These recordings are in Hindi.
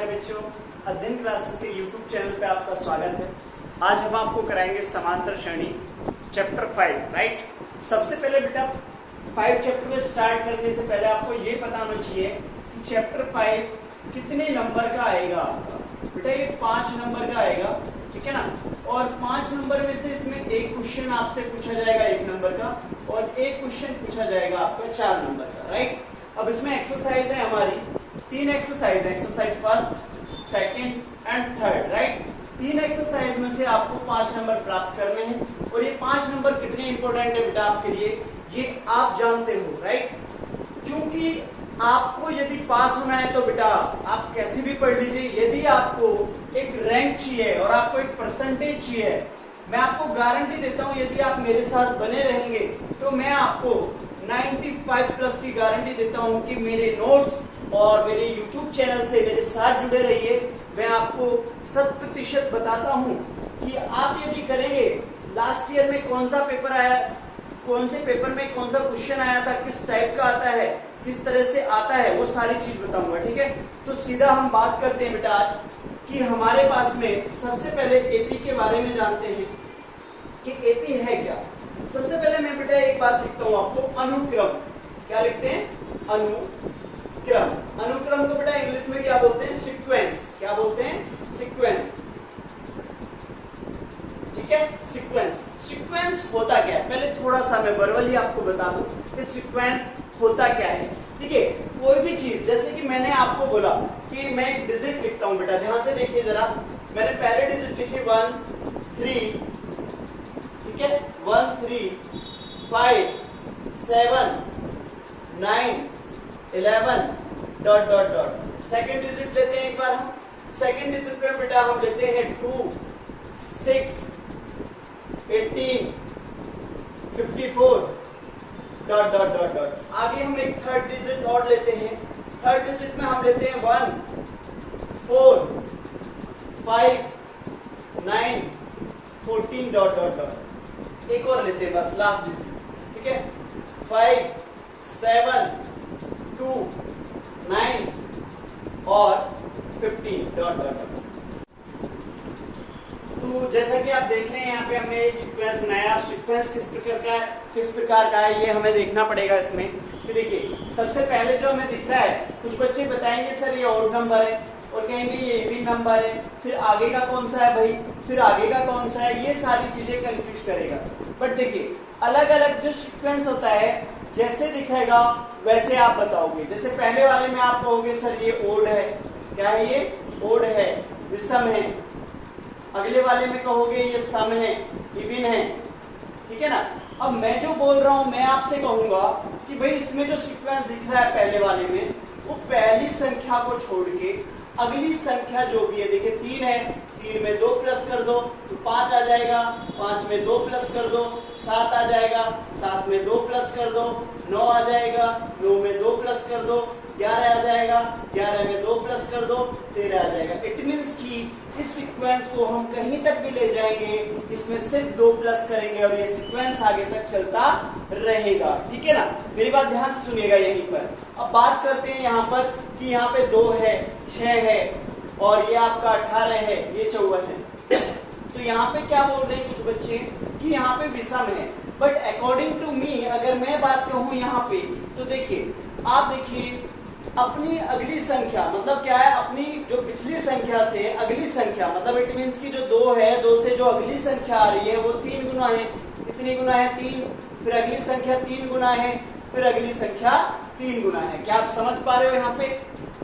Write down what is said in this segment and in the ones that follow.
प्यारे बच्चों, अध्ययन क्लासेस के YouTube चैनल पे आपका स्वागत है। आज हम आपको कराएंगे समांतर श्रेणी चैप्टर 5, राइट। सबसे पहले बेटा 5 चैप्टर को स्टार्ट करने से पहले आपको ये पता होना चाहिए कि चैप्टर 5 कितने नंबर का आएगा आपका। बेटा ये 5 नंबर का आएगा, ठीक है ना। और 5 नंबर में से इसमें एक क्वेश्चन आपसे पूछा जाएगा 1 नंबर का और एक क्वेश्चन पूछा जाएगा आपका 4 नंबर का, राइट। अब इसमें एक्सरसाइज है हमारी 3 exercise, exercise first, second and third, right. 3 exercise में से आपको 5 नंबर प्राप्त करने हैं और ये 5 नंबर कितने इंपॉर्टेंट है बेटा आपके लिए ये आप जानते हो, राइट। क्योंकि आपको यदि पास होना है तो बेटा आप कैसे भी पढ़ लीजिए, यदि आपको एक रैंक चाहिए और आपको एक परसेंटेज चाहिए, मैं आपको गारंटी देता हूं यदि आप मेरे साथ बने रहेंगे तो मैं आपको 95 प्लस की गारंटी देता हूं कि मेरे नोट्स और मेरे YouTube चैनल से मेरे साथ जुड़े रहिए। मैं आपको 100% बताता हूं कि आप यदि करेंगे, लास्ट ईयर में कौन सा पेपर आया, कौन से पेपर में कौन सा क्वेश्चन आया था, किस टाइप का आता है, किस तरह से आता है, वो सारी चीज बताऊंगा, ठीक है। तो सीधा हम बात करते हैं बेटा आज कि हमारे पास में सबसे पहले एपी के बारे में जानते हैं कि एपी है क्या। सबसे पहले मैं बेटा एक बात लिखता हूं आपको, अनुक्रम। क्या लिखते हैं? अनुक्रम। अनुक्रम को बेटा इंग्लिश में क्या बोलते हैं? सीक्वेंस। क्या बोलते हैं? सीक्वेंस, ठीक है। सीक्वेंस, सीक्वेंस होता क्या है पहले थोड़ा सा मैं वर्बली आपको बता दूं कि सीक्वेंस होता क्या है। देखिए कोई भी चीज, जैसे कि मैंने आपको बोला कि मैं एक डिजिट लिखता हूं बेटा, ध्यान से देखिए जरा। मैंने पहले डिजिट लिखी 1 3, ठीक है, 1 3 5 7 9 11 dot dot dot. Second digit लेते हैं एक बार हम। सेकेंड डिजिट में बेटा हम लेते हैं 2 6 18 54 डॉट डॉट डॉट डॉट। आगे हम एक थर्ड डिजिट और लेते हैं। थर्ड डिजिट में हम लेते हैं 1 4 5 9 14 डॉट डॉट डॉट। एक और लेते हैं बस लास्ट डिजिट, ठीक है, 5 7 2 9 और 15 डॉट डॉट डॉट। तो जैसा कि आप देख रहे हैं यहाँ पे हमने सीक्वेंस बनाया। सीक्वेंस किस प्रकार का है ये हमें देखना पड़ेगा इसमें। कि देखिए सबसे पहले जो हमें दिख रहा है, कुछ बच्चे बताएंगे सर ये ऑड नंबर है और कहेंगे ये इवन नंबर है, फिर आगे का कौन सा है भाई, फिर आगे का कौन सा है, ये सारी चीजें कंफ्यूज करेगा। बट देखिए अलग अलग जो सीक्वेंस होता है जैसे दिखेगा वैसे आप बताओगे। जैसे पहले वाले में आप कहोगे सर ये ओड है, क्या है ये? ओड है, विषम है। अगले वाले में कहोगे ये सम है, इवन है, ठीक है ना। अब मैं जो बोल रहा हूं मैं आपसे कहूंगा कि भाई इसमें जो सीक्वेंस दिख रहा है पहले वाले में, वो पहली संख्या को छोड़ के अगली संख्या जो भी है, देखिए 3 है, 3 में 2 प्लस कर दो तो 5 आ जाएगा, 5 में 2 प्लस कर दो 7 आ जाएगा, 7 में 2 प्लस कर दो 9 आ जाएगा, 9 में 2 प्लस कर दो 11 आ जाएगा, 11 में 2 प्लस कर दो 13 आ जाएगा। इट मीन्स कि इस सीक्वेंस को हम कहीं तक भी ले जाएंगे, इसमें सिर्फ 2 प्लस करेंगे और ये सीक्वेंस आगे तक चलता रहेगा, ठीक है ना। मेरी बात ध्यान से सुनिएगा यहीं पर। अब बात करते हैं यहाँ पर कि यहाँ पे 2 है, 6 है और ये आपका 18 है, ये 54 है। तो यहाँ पे क्या बोल रहे हैं कुछ बच्चे कि यहाँ पे विषम है। बट अकॉर्डिंग टू मी अगर मैं बात कहूँ यहाँ पे, तो देखिए आप देखिए अपनी अगली संख्या मतलब क्या है, अपनी जो पिछली संख्या से अगली संख्या मतलब इट मीन्स की जो 2 है, 2 से जो अगली संख्या आ रही है वो 3 गुना है। कितनी गुना है? 3। फिर अगली संख्या 3 गुना है, फिर अगली संख्या 3 गुना है। क्या आप समझ पा रहे हो यहाँ पे?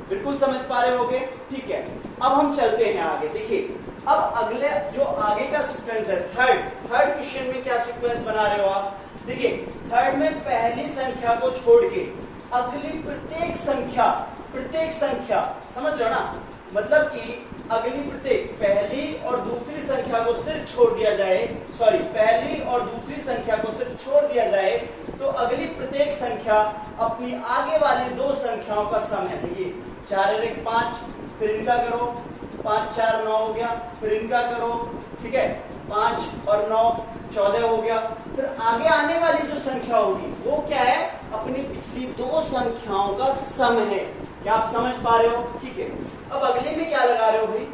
बिल्कुल समझ पा रहे होगे, ठीक है। अब हम चलते हैं आगे। देखिए अब अगले जो आगे का सीक्वेंस है, थर्ड क्वेश्चन में क्या सीक्वेंस बना रहे हो आप? देखिए थर्ड में पहली संख्या को छोड़ के अगली प्रत्येक संख्या समझ रहे हो ना, मतलब कि अगली प्रत्येक पहली और दूसरी संख्या को सिर्फ छोड़ दिया जाए, सॉरी पहली और दूसरी संख्या को सिर्फ छोड़ दिया जाए तो अगली प्रत्येक संख्या अपनी आगे वाली 2 संख्याओं का सम है। देखिए 4 और 1 5, फिर इनका करो 5 4 9 हो गया, फिर इनका करो, ठीक है, 5 और 9 14 हो गया। फिर आगे आने वाली जो संख्या होगी वो क्या है? अपनी पिछली 2 संख्याओं का सम है। क्या आप समझ पा रहे हो? ठीक है, अब अगले में क्या लगा रहे हो भाई?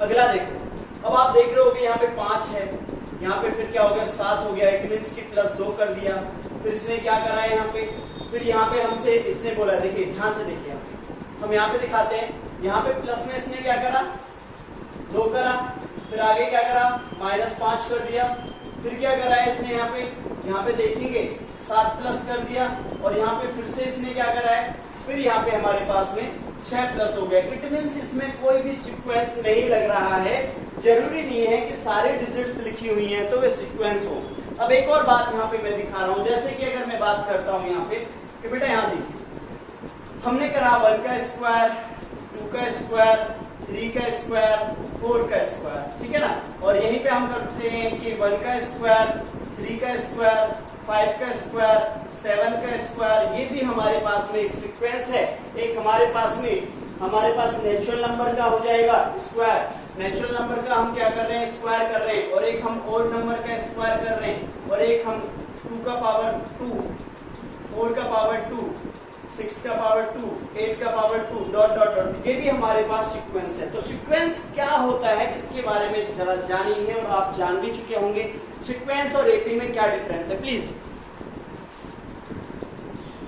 अगला देखो, अब आप देख रहे हो कि यहाँ पे 5 है, यहाँ पे फिर क्या हो गया 7 हो गया, इट मींस कि +2 कर दिया, फिर इसने क्या करा है यहाँ पे, फिर यहाँ पे हमसे इसने बोला, देखिए ध्यान से देखिए, हम यहाँ पे दिखाते हैं, यहाँ पे प्लस में इसने क्या करा 2 करा, फिर आगे क्या करा -5 कर दिया, फिर क्या करा है इसने यहाँ पे देखेंगे 7 प्लस कर दिया, और यहाँ पे फिर से इसने क्या करा है, फिर यहाँ पे हमारे पास में 6 प्लस हो गया। इट मींस इसमें कोई भी सीक्वेंस नहीं लग रहा है, जरूरी नहीं है कि सारे डिजिट्स लिखी हुई हैं तो वे सीक्वेंस हो। अब एक और बात यहाँ पे मैं दिखा रहा हूँ, जैसे कि अगर मैं बात करता हूँ यहाँ पे कि बेटा यहाँ देखिए, हमने करा 1 का स्क्वायर, 2 का स्क्वायर, 3 का स्क्वायर, 4 का स्क्वायर, ठीक है ना, और यहीं पे हम करते हैं कि 1 का स्क्वायर, 3 का स्क्वायर, 5 का स्क्वायर, 7 का स्क्वायर, ये भी हमारे पास में एक सीक्वेंस है। एक हमारे पास नेचुरल नंबर का हो जाएगा स्क्वायर, नेचुरल नंबर का हम क्या कर रहे हैं स्क्वायर कर रहे हैं, और एक हम ओड नंबर का स्क्वायर कर रहे हैं, और एक हम 2 का पावर 2, 4 का पावर 2, 6 का पावर 2, 8 का पावर 2, डॉट डॉट डॉट, ये भी हमारे पास सीक्वेंस है। तो सीक्वेंस क्या होता है इसके बारे में जरा जानिए, और आप जान भी चुके होंगे सीक्वेंस और एपी में क्या डिफरेंस है। प्लीज,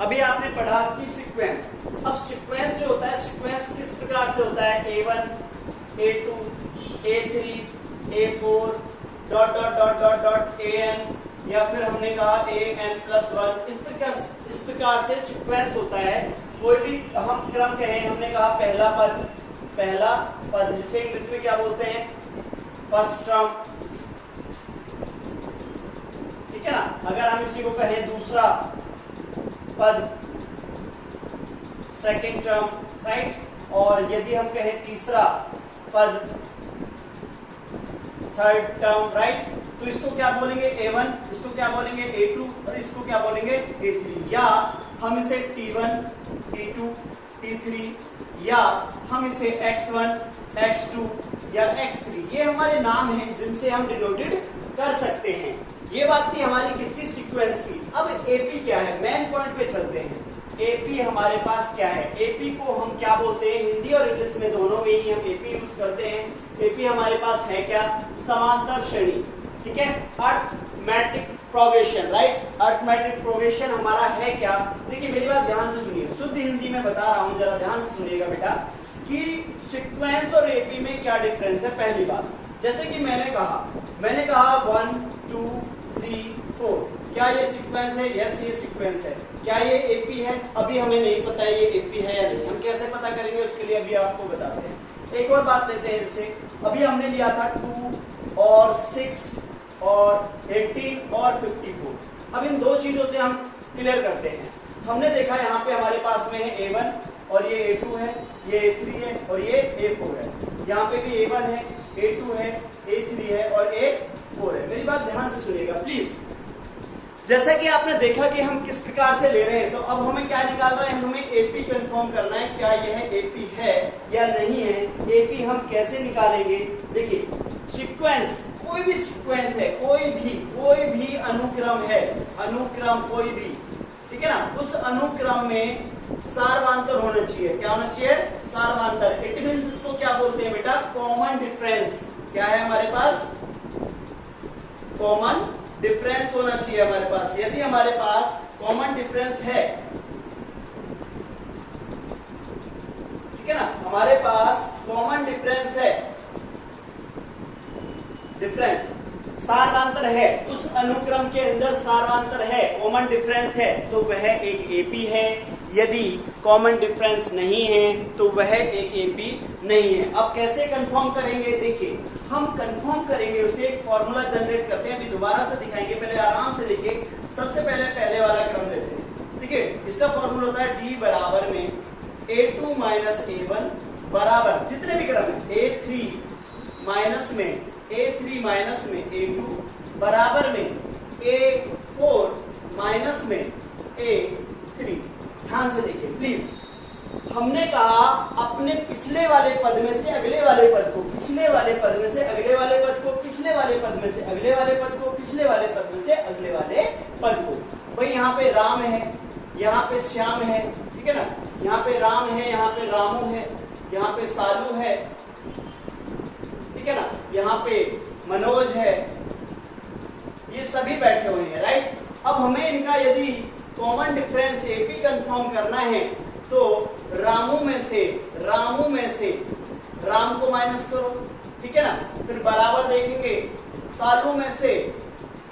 अभी आपने पढ़ा कि सीक्वेंस, अब सीक्वेंस जो होता है, सीक्वेंस किस प्रकार से होता है, A1, A2, A3, A4, dot dot dot dot dot AN, या फिर हमने कहा AN+1, इस प्रकार से सीक्वेंस होता है। कोई भी हम क्रम कहें, हमने कहा पहला पद जिसे इंग्लिश में क्या बोलते हैं, फर्स्ट टर्म, ठीक है ना। अगर हम इसी को कहें दूसरा पद, सेकंड टर्म, राइट, और यदि हम कहें तीसरा पद, थर्ड टर्म, राइट, तो इसको क्या बोलेंगे A1, इसको क्या बोलेंगे A2, और इसको क्या बोलेंगे A3, या हम इसे T1, T2, T3, या हम इसे X1, X2 या X3, ये हमारे नाम हैं जिनसे हम डिनोटेड कर सकते हैं। ये बात थी हमारी किसकी, सीक्वेंस की। अब एपी क्या है, मेन पॉइंट पे चलते हैं। एपी हमारे पास क्या है, एपी को हम क्या बोलते हैं, हिंदी और इंग्लिश में दोनों में ही हम एपी यूज करते हैं। एपी हमारे पास है क्या, समांतर श्रेणी, ठीक है, arithmetic progression, right, arithmetic progression हमारा है क्या। देखिए मेरी बात ध्यान से सुनिए, शुद्ध हिंदी में बता रहा हूं, जरा ध्यान से सुनिएगा बेटा, कि सीक्वेंस और एपी में क्या डिफरेंस है। पहली बात, जैसे कि मैंने कहा 1 2 3 4, क्या ये सीक्वेंस है, यस ये सीक्वेंस है। क्या ये एपी है, अभी हमें नहीं पता है ये एपी है या नहीं, हम कैसे पता करेंगे उसके लिए अभी आपको बताते हैं। एक और बात लेते हैं, जैसे अभी हमने लिया था 2 और 6 और 18 और 54। अब इन दो चीजों से हम क्लियर करते हैं। हमने देखा यहाँ पे हमारे पास में है A1 और ये A2 है, ये A3 है और ये A4 है। यहाँ पे भी A1 है, A2 है, A3 है और A4 है। मेरी बात ध्यान से सुनिएगा प्लीज। जैसा कि आपने देखा कि हम किस प्रकार से ले रहे हैं, तो अब हमें क्या निकाल रहे हैं, हमें एपी कंफर्म करना है, क्या यह एपी है या नहीं है। एपी हम कैसे निकालेंगे, देखिए सीक्वेंस, कोई भी सीक्वेंस है, कोई भी अनुक्रम है, अनुक्रम कोई भी, ठीक है ना, उस अनुक्रम में सार्वंतर होना चाहिए। क्या होना चाहिए, सार्वंतर। इट मींस इसको क्या बोलते हैं बेटा, कॉमन डिफरेंस। क्या है हमारे पास, कॉमन डिफरेंस होना चाहिए हमारे पास। यदि हमारे पास कॉमन डिफरेंस है, ठीक है ना, हमारे पास कॉमन डिफरेंस है, डिफरेंस सार्वंतर है, उस अनुक्रम के अंदर सार्वंतर है, कॉमन डिफरेंस है, तो वह एक एपी है। यदि कॉमन डिफरेंस नहीं है तो वह एक एपी नहीं है। अब कैसे कंफर्म करेंगे, देखिए हम कंफर्म करेंगे उसे, एक फॉर्मूला जनरेट करते हैं, अभी दोबारा से दिखाएंगे, पहले आराम से देखिए। सबसे पहले वाला क्रम लेते हैं, ठीक है। इसका फॉर्मूला होता है D बराबर में A2 माइनस A1 बराबर जितने भी क्रम है, A3 माइनस में A2 बराबर में A4 माइनस में A3। ध्यान से देखिए प्लीज। हमने कहा अपने पिछले वाले पद में से अगले वाले पद को, पिछले वाले पद में से अगले वाले पद को, पिछले वाले पद में से अगले वाले पद को, पिछले वाले पद में से अगले वाले पद को। भाई यहाँ पे राम है, यहाँ पे श्याम है, ठीक ठीक है ना। यहाँ पे राम है, यहाँ पे रामू है, यहाँ पे सालू है, ठीक है ना, यहाँ पे मनोज है, ये सभी बैठे हुए हैं, राइट। अब हमें इनका यदि कॉमन डिफरेंस एपी कंफर्म करना है तो रामू में से राम को माइनस करो, ठीक है ना, फिर बराबर देखेंगे सालू में से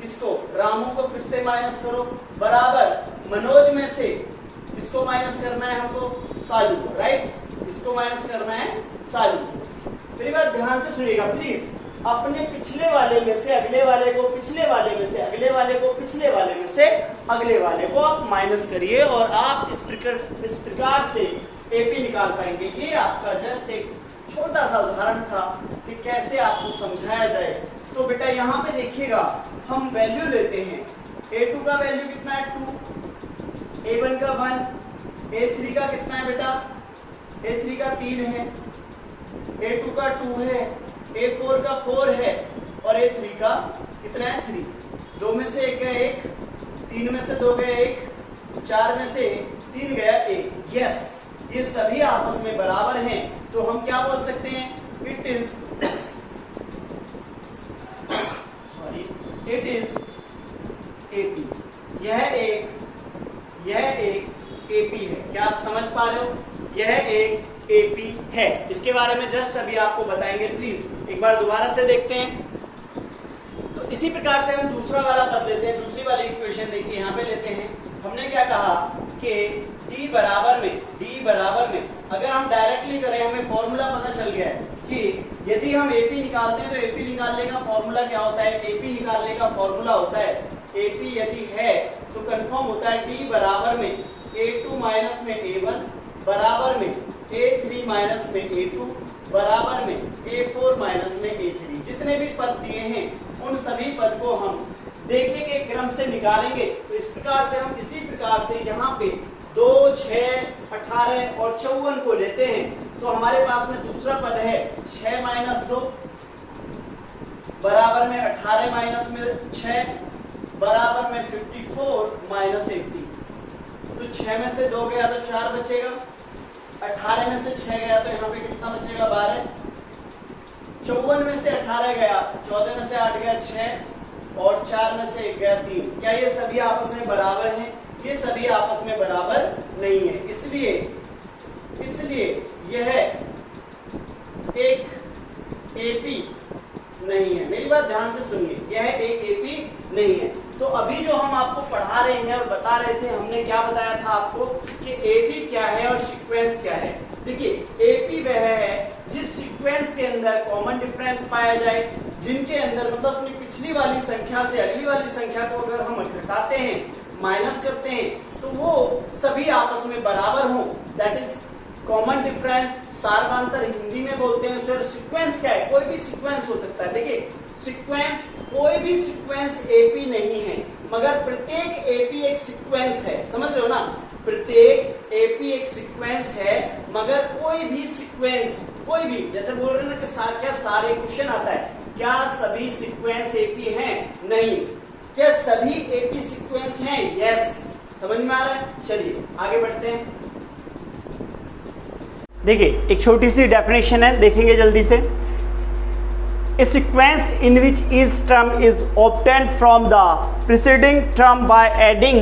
किसको, रामू को फिर से माइनस करो, बराबर मनोज में से इसको माइनस करना है हमको, सालू को, राइट, इसको माइनस करना है सालू को। मेरी बात ध्यान से सुनिएगा प्लीज, अपने पिछले वाले में से अगले वाले को, पिछले वाले में से अगले वाले को, पिछले वाले में से अगले वाले को आप माइनस करिए और आप इस प्रकार से एपी निकाल पाएंगे। ये आपका जस्ट एक छोटा सा उदाहरण था कि कैसे आपको समझाया जाए। तो बेटा यहाँ पे देखिएगा, हम वैल्यू लेते हैं, a2 का वैल्यू कितना है 2, a1 का 1, a3 का कितना है बेटा, a3 का 3 है, a2 का 2 है, a4 का 4 है और a3 का कितना है 3। 2 में से 1 गया 1, 3 में से 2 गया 1, 4 में से 3 गया 1। यस, ये सभी आपस में बराबर हैं, तो हम क्या बोल सकते हैं, इट इज एपी। यह एक एपी है। क्या आप समझ पा रहे हो, यह एक एपी है। इसके बारे में जस्ट अभी आपको बताएंगे, प्लीज एक बार दोबारा से देखते हैं। तो इसी प्रकार से हम दूसरा वाला पद लेते हैं, दूसरी वाली इक्वेशन देखिए यहाँ पे लेते हैं। हमने क्या कहा कि d बराबर में अगर हम डायरेक्टली करें, हमें फॉर्मूला पता चल गया है कि यदि हम एपी निकालते हैं तो एपी निकालने का फॉर्मूला क्या होता है, एपी निकालने का फॉर्मूला होता है, एपी यदि है तो कंफर्म होता है d बराबर में a2 माइनस में a1 बराबर में a3 माइनस में a2 बराबर में a4 माइनस में a3। जितने भी पद दिए हैं उन सभी पद को हम देखेंगे, क्रम से निकालेंगे। तो इस प्रकार से हम इसी प्रकार से यहाँ पे 2, 6, 18 और 54 को लेते हैं। तो हमारे पास में दूसरा पद है 6 माइनस 2 बराबर में 18 माइनस में 6 बराबर में 54 माइनस 80। तो 6 में से 2 गया तो 4 बचेगा, 18 में से 6 गया तो यहाँ पे कितना बचेगा 12, 54 में से 18 गया, 14 में से 8 गया 6 और 4 में से 1 गया 3। क्या ये सभी आपस में बराबर हैं? ये सभी आपस में बराबर नहीं है, इसलिए यह एक एपी नहीं है। मेरी बात ध्यान से सुनिए, यह एक एपी नहीं है। तो अभी जो हम आपको पढ़ा रहे हैं और बता रहे थे, हमने क्या बताया था आपको कि एपी क्या है और सीक्वेंस क्या है। देखिए, एपी वह है जिस सीक्वेंस के अंदर कॉमन डिफरेंस पाया जाए, जिनके अंदर मतलब अपनी पिछली वाली संख्या से अगली वाली संख्या को अगर हम घटाते हैं, माइनस करते हैं, तो वो सभी आपस में बराबर हों, दैट इज कॉमन डिफरेंस। सार्वधातुक हिंदी में बोलते हैं उसे। सीक्वेंस क्या है? कोई भी सीक्वेंस हो सकता है। देखिए, सीक्वेंस, कोई भी सीक्वेंस एपी नहीं है, मगर प्रत्येक एपी एक सीक्वेंस है। समझ रहे हो ना? प्रत्येक एपी एक सीक्वेंस है, मगर कोई भी सीक्वेंस, कोई भी, जैसे बोल रहे हैं ना कि क्या सारे क्वेश्चन आता है, क्या सभी सीक्वेंस एपी हैं? नहीं। क्या सभी एपी सीक्वेंस हैं? यस। समझ में आ रहा है? चलिए आगे बढ़ते हैं। देखिए, एक छोटी सी डेफिनेशन है, देखेंगे जल्दी से। A sequence in which each term is obtained from the preceding term by adding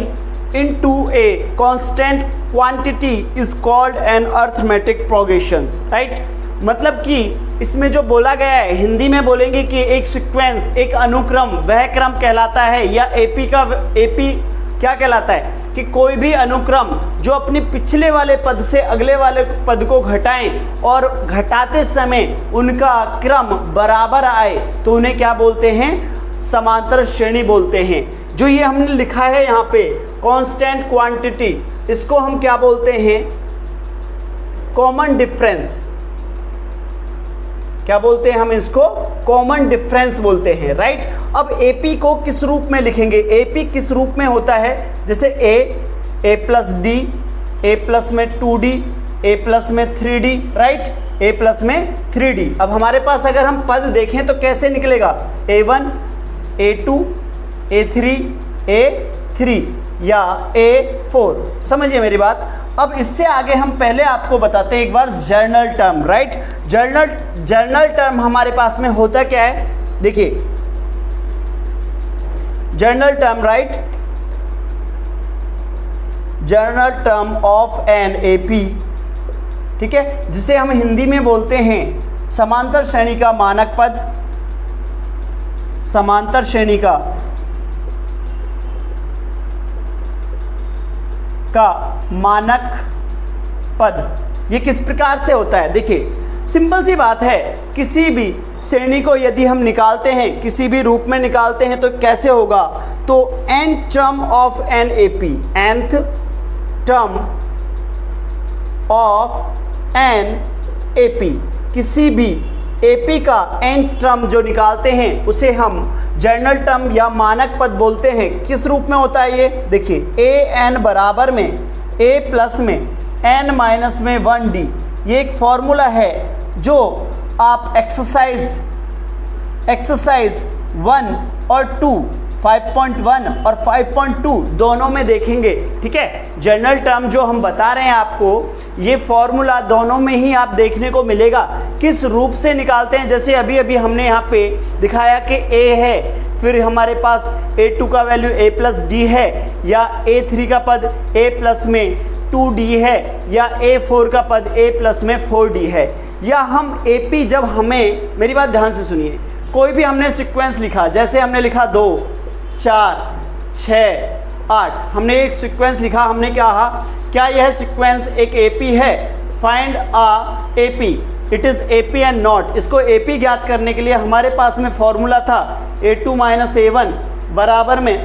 into a constant quantity is called an arithmetic progression, right? मतलब कि इसमें जो बोला गया है, हिंदी में बोलेंगे कि एक सीक्वेंस, एक अनुक्रम, वह क्रम कहलाता है, या एपी क्या कहलाता है कि कोई भी अनुक्रम जो अपने पिछले वाले पद से अगले वाले पद को घटाएं और घटाते समय उनका क्रम बराबर आए, तो उन्हें क्या बोलते हैं? समांतर श्रेणी बोलते हैं। जो ये हमने लिखा है यहाँ पे कांस्टेंट क्वांटिटी, इसको हम क्या बोलते हैं? Common difference. क्या बोलते हैं हम इसको? कॉमन डिफरेंस बोलते हैं, राइट। अब एपी को किस रूप में लिखेंगे? एपी किस रूप में होता है? जैसे ए प्लस डी, ए प्लस में 2d, ए प्लस में 3d, राइट, ए प्लस में 3d। अब हमारे पास अगर हम पद देखें तो कैसे निकलेगा? a1, a2, a3, a3 या a4। समझिए मेरी बात। अब इससे आगे हम पहले आपको बताते हैं एक बार general term, right. General term हमारे पास में होता क्या है, देखिए general term, right, general term of an AP, ठीक है, जिसे हम हिंदी में बोलते हैं समांतर श्रेणी का मानक पद, समांतर श्रेणी का मानक पद। ये किस प्रकार से होता है, देखिए सिंपल सी बात है, किसी भी श्रेणी को यदि हम निकालते हैं, किसी भी रूप में निकालते हैं तो कैसे होगा, तो nth term of an AP, nth term of an AP, किसी भी एपी का n टर्म जो निकालते हैं उसे हम जर्नल टर्म या मानक पद बोलते हैं। किस रूप में होता है ये, देखिए ए एन बराबर में ए प्लस में n माइनस में 1d, ये एक फॉर्मूला है जो आप एक्सरसाइज 1 और 2, 5.1 और 5.2 दोनों में देखेंगे, ठीक है। जर्नल टर्म जो हम बता रहे हैं आपको, ये फॉर्मूला दोनों में ही आप देखने को मिलेगा। किस रूप से निकालते हैं, जैसे अभी अभी हमने यहाँ पे दिखाया कि a है, फिर हमारे पास a2 का वैल्यू a प्लस डी है, या a3 का पद a प्लस में 2d है, या a4 का पद a प्लस में 4d है। या हम AP जब हमें, मेरी बात ध्यान से सुनिए, कोई भी हमने सीक्वेंस लिखा, जैसे हमने लिखा 2, 4, 6, 8, हमने एक सीक्वेंस लिखा, हमने क्या कहा, क्या यह सीक्वेंस एक AP है, find a AP, it is AP and not. इसको AP ज्ञात करने के लिए हमारे पास में फॉर्मूला था A2 माइनस A1 बराबर में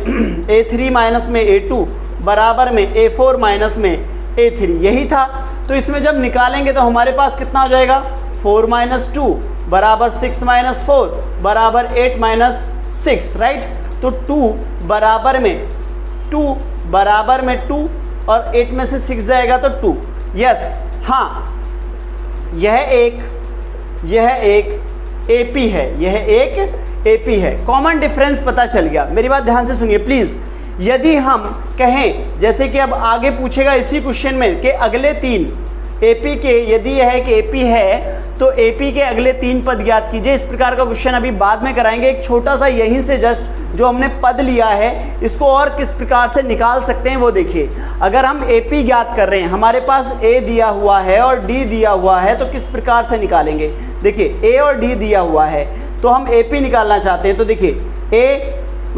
A3 माइनस में A2 बराबर में A4 माइनस में A3, यही था। तो इसमें जब निकालेंगे तो हमारे पास कितना हो जाएगा, 4 माइनस 2 बराबर 6 माइनस 4 बराबर 8 माइनस 6, राइट। तो 2 बराबर में 2 और 8 में से 6 जाएगा तो 2, यस, हाँ, यह एक AP है, यह एक AP है। कॉमन डिफरेंस पता चल गया। मेरी बात ध्यान से सुनिए प्लीज़। यदि हम कहें, जैसे कि अब आगे पूछेगा इसी क्वेश्चन में कि अगले 3 AP के, यदि यह है कि AP है तो AP के अगले 3 पद ज्ञात कीजिए। इस प्रकार का क्वेश्चन अभी बाद में कराएंगे। एक छोटा सा यहीं से जस्ट जो हमने पद लिया है, इसको और किस प्रकार से निकाल सकते हैं वो देखिए। अगर हम AP ज्ञात कर रहे हैं, हमारे पास A दिया हुआ है और D दिया हुआ है, तो किस प्रकार से निकालेंगे, देखिए A और D दिया हुआ है तो हम AP निकालना चाहते हैं। तो देखिए A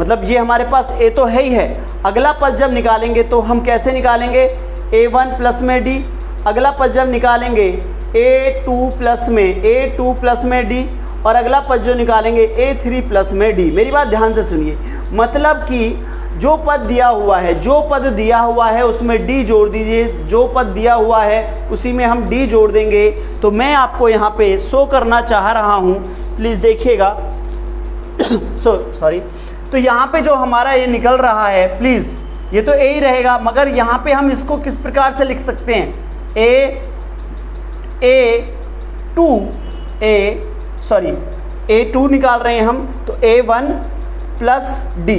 मतलब ये हमारे पास A तो है ही है, अगला पद जब निकालेंगे तो हम कैसे निकालेंगे, A1 प्लस में D, अगला पद जब निकालेंगे A2 प्लस में D, और अगला पद जो निकालेंगे A3 प्लस में D। मेरी बात ध्यान से सुनिए, मतलब कि जो पद दिया हुआ है उसमें D जोड़ दीजिए, जो पद दिया हुआ है उसी में हम D जोड़ देंगे। तो मैं आपको यहाँ पे शो करना चाह रहा हूँ, प्लीज़ देखिएगा। सॉरी, तो यहाँ पे जो हमारा ये निकल रहा है, प्लीज़ ये तो A ही रहेगा, मगर यहाँ पे हम इसको किस प्रकार से लिख सकते हैं, A2 निकाल रहे हैं हम तो A1 प्लस D,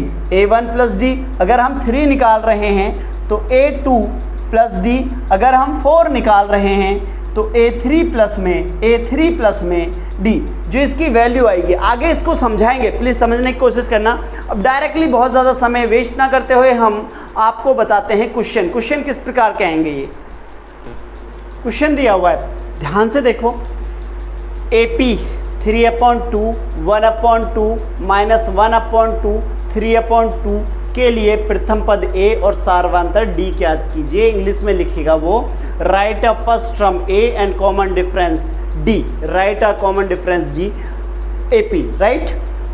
अगर हम 3 निकाल रहे हैं तो A2 प्लस D, अगर हम 4 निकाल रहे हैं तो A3 प्लस में D, जो इसकी वैल्यू आएगी। आगे इसको समझाएंगे, प्लीज़ समझने की कोशिश करना। अब डायरेक्टली बहुत ज़्यादा समय वेस्ट ना करते हुए हम आपको बताते हैं क्वेश्चन किस प्रकार के आएंगे। ये क्वेश्चन दिया हुआ है, ध्यान से देखो। AP 3/2, 1/2 माइनस 1/2, 3/2 के लिए प्रथम पद A और सार्वधातुक D ज्ञात कीजिए। इंग्लिश में लिखेगा वो, right a first term A and common difference D, right a common difference D AP, right.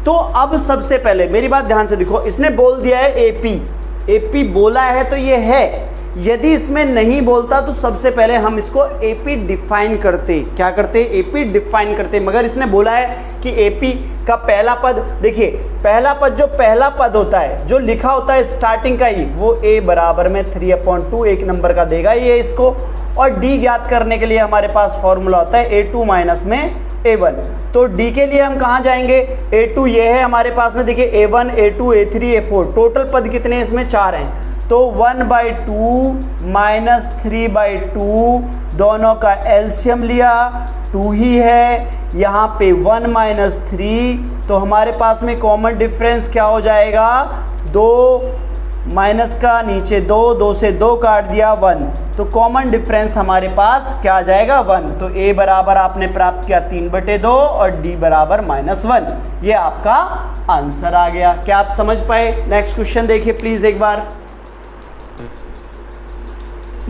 तो अब सबसे पहले मेरी बात ध्यान से देखो, इसने बोल दिया है AP बोला है तो ये है। यदि इसमें नहीं बोलता तो सबसे पहले हम इसको AP डिफाइन करते, क्या करते, AP डिफाइन करते। मगर इसने बोला है कि AP का पहला पद, देखिए पहला पद जो पहला पद होता है, जो लिखा होता है स्टार्टिंग का ही, वो A बराबर में 3/2 एक नंबर का देगा ये इसको। और D ज्ञात करने के लिए हमारे पास फॉर्मूला होता है A2 माइनस में A1। तो D के लिए हम कहाँ जाएंगे, A2 ये है हमारे पास में, देखिए A1 A2 A3 A4, total पद कितने हैं इसमें, 4 हैं। तो 1/2 माइनस 3/2, दोनों का एलसीएम लिया 2 ही है, यहाँ पे 1 माइनस 3, तो हमारे पास में कॉमन डिफरेंस क्या हो जाएगा, 2 माइनस का नीचे 2, 2 से 2 काट दिया 1, तो कॉमन डिफरेंस हमारे पास क्या आ जाएगा 1। तो A बराबर आपने प्राप्त किया 3/2 और D बराबर -1, ये आपका आंसर आ गया। क्या आप समझ पाए? नेक्स्ट क्वेश्चन देखिए प्लीज एक बार।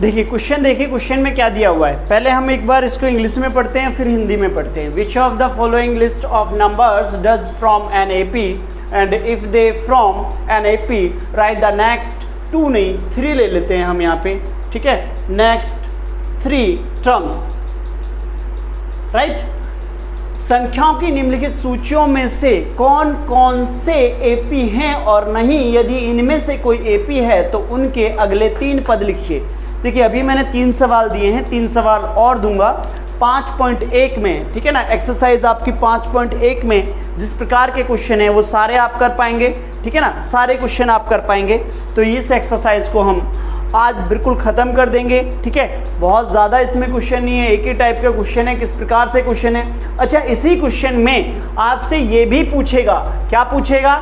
देखिए क्वेश्चन में क्या दिया हुआ है, पहले हम एक बार इसको इंग्लिश में पढ़ते हैं फिर हिंदी में पढ़ते हैं। Which of the following list of numbers does from an AP and if they from an AP right the next 2 नहीं 3 ले लेते हैं हम यहाँ पे, ठीक है, नेक्स्ट 3 टर्म्स, राइट। संख्याओं की निम्नलिखित सूचियों में से कौन कौन से AP हैं और नहीं, यदि इनमें से कोई AP है तो उनके अगले 3 पद लिखिए। देखिए अभी मैंने 3 सवाल दिए हैं, 3 सवाल और दूंगा 5.1 में, ठीक है ना, एक्सरसाइज आपकी 5.1 में जिस प्रकार के क्वेश्चन है वो सारे आप कर पाएंगे, ठीक है ना, सारे क्वेश्चन आप कर पाएंगे। तो इस एक्सरसाइज को हम आज बिल्कुल ख़त्म कर देंगे, ठीक है। बहुत ज़्यादा इसमें क्वेश्चन नहीं है, एक ही टाइप का क्वेश्चन है, किस प्रकार से क्वेश्चन है। अच्छा, इसी क्वेश्चन में आपसे ये भी पूछेगा, क्या पूछेगा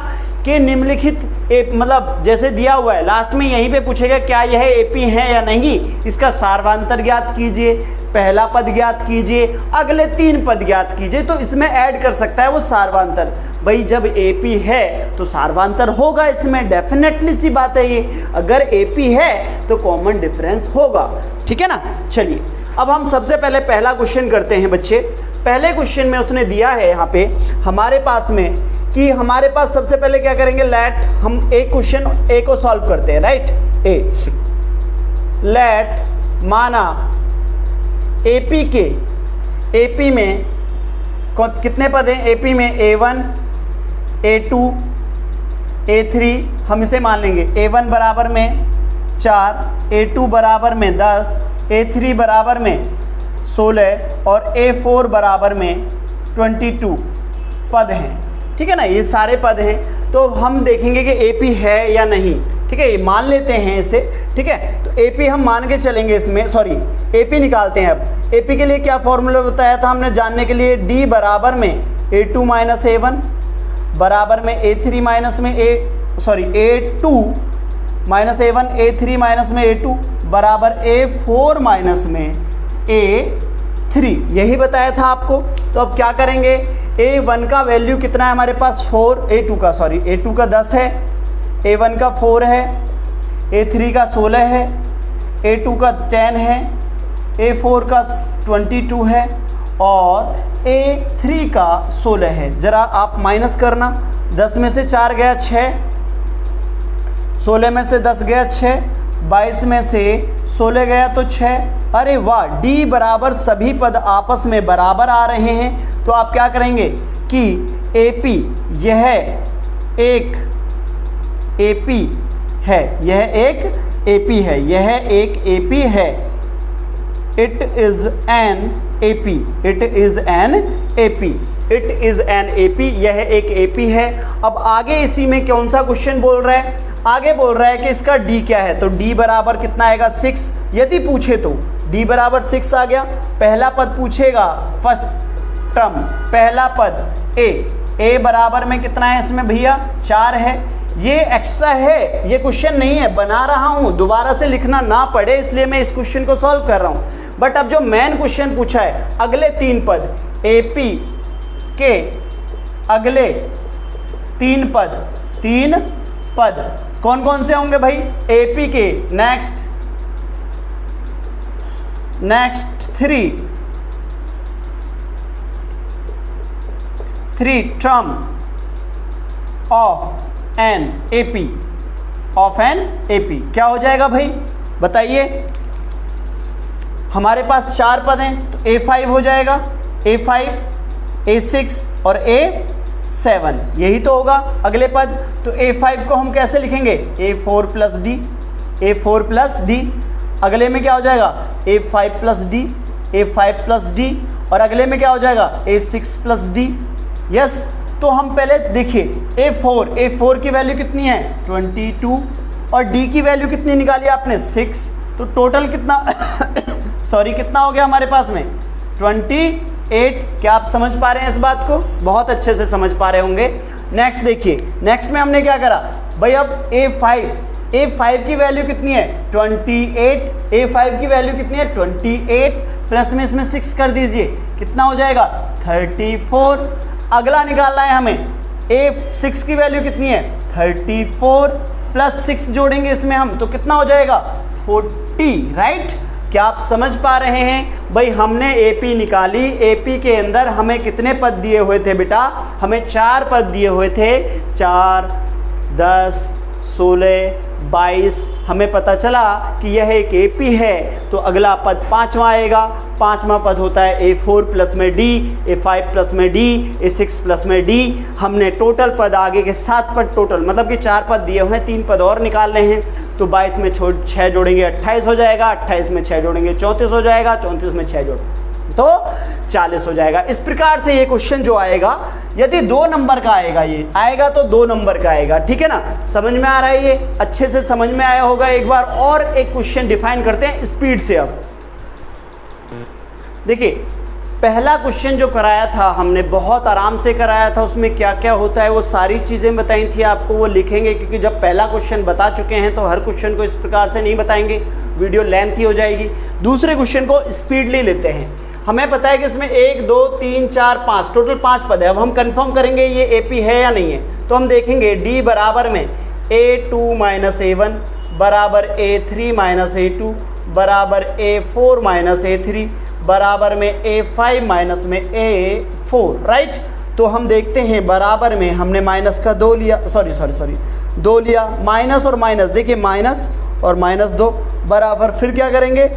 कि निम्नलिखित मतलब जैसे दिया हुआ है लास्ट में यहीं पे पूछेगा क्या यह AP है या नहीं, इसका सार्वधातुक ज्ञात कीजिए, पहला पद ज्ञात कीजिए, अगले 3 पद ज्ञात कीजिए। तो इसमें ऐड कर सकता है वो सार्वधातुक। भाई जब AP है तो सार्वधातुक होगा, इसमें डेफिनेटली सी बात है ये, अगर AP है तो कॉमन डिफरेंस होगा, ठीक है ना। चलिए अब हम सबसे पहले पहला क्वेश्चन करते हैं बच्चे। पहले क्वेश्चन में उसने दिया है यहाँ पे हमारे पास में कि हमारे पास सबसे पहले क्या करेंगे, लेट हम एक क्वेश्चन A को सॉल्व करते हैं, राइट। A लेट माना AP में कितने पद हैं, AP में A1 A2 A3, हम इसे मान लेंगे A1 बराबर में 4, A2 बराबर में 10, A3 बराबर में 16 और A4 बराबर में 22 पद हैं, ठीक है ना, ये सारे पद हैं। तो हम देखेंगे कि AP है या नहीं, ठीक है, ये मान लेते हैं इसे, ठीक है। तो AP हम मान के चलेंगे इसमें, सॉरी AP निकालते हैं। अब AP के लिए क्या फॉर्मूला बताया था हमने जानने के लिए, D बराबर में A2 माइनस A1 बराबर में A3 माइनस में A2 minus A1 A3 minus में A2 बराबर A4 माइनस में A3, यही बताया था आपको। तो अब क्या करेंगे, A1 का वैल्यू कितना है हमारे पास 4, A2 का 10 है, A1 का 4 है, A3 का 16 है, A2 का 10 है, A4 का 22 है और A3 का 16 है। ज़रा आप माइनस करना, 10 में से 4 गया 6, 16 में से 10 गया 6, 22 में से 16 गया तो 6। अरे वाह, D बराबर सभी पद आपस में बराबर आ रहे हैं। तो आप क्या करेंगे कि AP यह एक AP है, यह एक AP है, यह एक AP है, it is an AP, it is an AP, it is an AP, यह एक AP है। अब आगे इसी में कौन सा क्वेश्चन बोल रहा है, आगे बोल रहा है कि इसका D क्या है। तो D बराबर कितना आएगा 6, यदि पूछे तो D बराबर 6 आ गया। पहला पद पूछेगा, फर्स्ट टर्म पहला पद A बराबर में कितना है इसमें भैया 4 है। ये एक्स्ट्रा है, ये क्वेश्चन नहीं है, बना रहा हूँ, दोबारा से लिखना ना पड़े इसलिए मैं इस क्वेश्चन को सॉल्व कर रहा हूँ। बट अब जो मेन क्वेश्चन पूछा है, अगले 3 पद AP के अगले 3 पद कौन कौन से होंगे भाई, AP के next 3 term of an AP क्या हो जाएगा भाई बताइए। हमारे पास 4 पद हैं तो A5 हो जाएगा, A5 A6 और A7, यही तो होगा अगले पद। तो A5 को हम कैसे लिखेंगे, A4 प्लस D, अगले में क्या हो जाएगा A5 प्लस D और अगले में क्या हो जाएगा A6 प्लस डी। यस, तो हम पहले देखिए A4 की वैल्यू कितनी है 22 और D की वैल्यू कितनी निकाली आपने 6, तो टोटल कितना सॉरी कितना हो गया हमारे पास में 28। क्या आप समझ पा रहे हैं इस बात को? बहुत अच्छे से समझ पा रहे होंगे। नेक्स्ट देखिए, नेक्स्ट में हमने क्या करा भाई, अब A5 की वैल्यू कितनी है 28, A5 की वैल्यू कितनी है 28 प्लस में इसमें 6 कर दीजिए, कितना हो जाएगा 34। अगला निकालना है हमें, A6 की वैल्यू कितनी है 34 प्लस 6 जोड़ेंगे इसमें हम, तो कितना हो जाएगा 40, राइट। क्या आप समझ पा रहे हैं भाई? हमने AP निकाली, AP के अंदर हमें कितने पद दिए हुए थे बेटा, हमें 4 पद दिए हुए थे, 4, 10, 16, 22। हमें पता चला कि यह एक AP है, तो अगला पद 5वां आएगा। 5वां पद होता है A4 प्लस में D, A5 प्लस में D, A6 प्लस में D। हमने टोटल पद आगे के 7 पद टोटल, मतलब कि 4 पद दिए हुए हैं, 3 पद और निकालने हैं। तो 22 में 6 जोड़ेंगे 28 हो जाएगा, 28 में 6 जोड़ेंगे 34 हो जाएगा, 34 में 6 जोड़ तो 40 हो जाएगा। इस प्रकार से ये क्वेश्चन जो आएगा, यदि 2 नंबर का आएगा, ये आएगा तो 2 नंबर का आएगा, ठीक है ना। समझ में आ रहा है? ये अच्छे से समझ में आया होगा। एक बार और एक क्वेश्चन डिफाइन करते हैं स्पीड से। अब देखिए, पहला क्वेश्चन जो कराया था हमने, बहुत आराम से कराया था। उसमें क्या क्या होता है वो सारी चीज़ें बताई थी आपको, वो लिखेंगे, क्योंकि जब पहला क्वेश्चन बता चुके हैं तो हर क्वेश्चन को इस प्रकार से नहीं बताएंगे, वीडियो लेंथी हो जाएगी। दूसरे क्वेश्चन को स्पीडली लेते हैं। हमें पता है कि इसमें 1, 2, 3, 4, 5 टोटल 5 पद है। अब हम कंफर्म करेंगे ये AP है या नहीं है, तो हम देखेंगे D बराबर में A2 माइनस A1 बराबर A3 माइनस A2 बराबर A4 माइनस A3 बराबर में A5 माइनस में A4, राइट। तो हम देखते हैं बराबर में हमने माइनस का 2 लिया, सॉरी 2 लिया, माइनस और माइनस, देखिए माइनस और माइनस 2 बराबर, फिर क्या करेंगे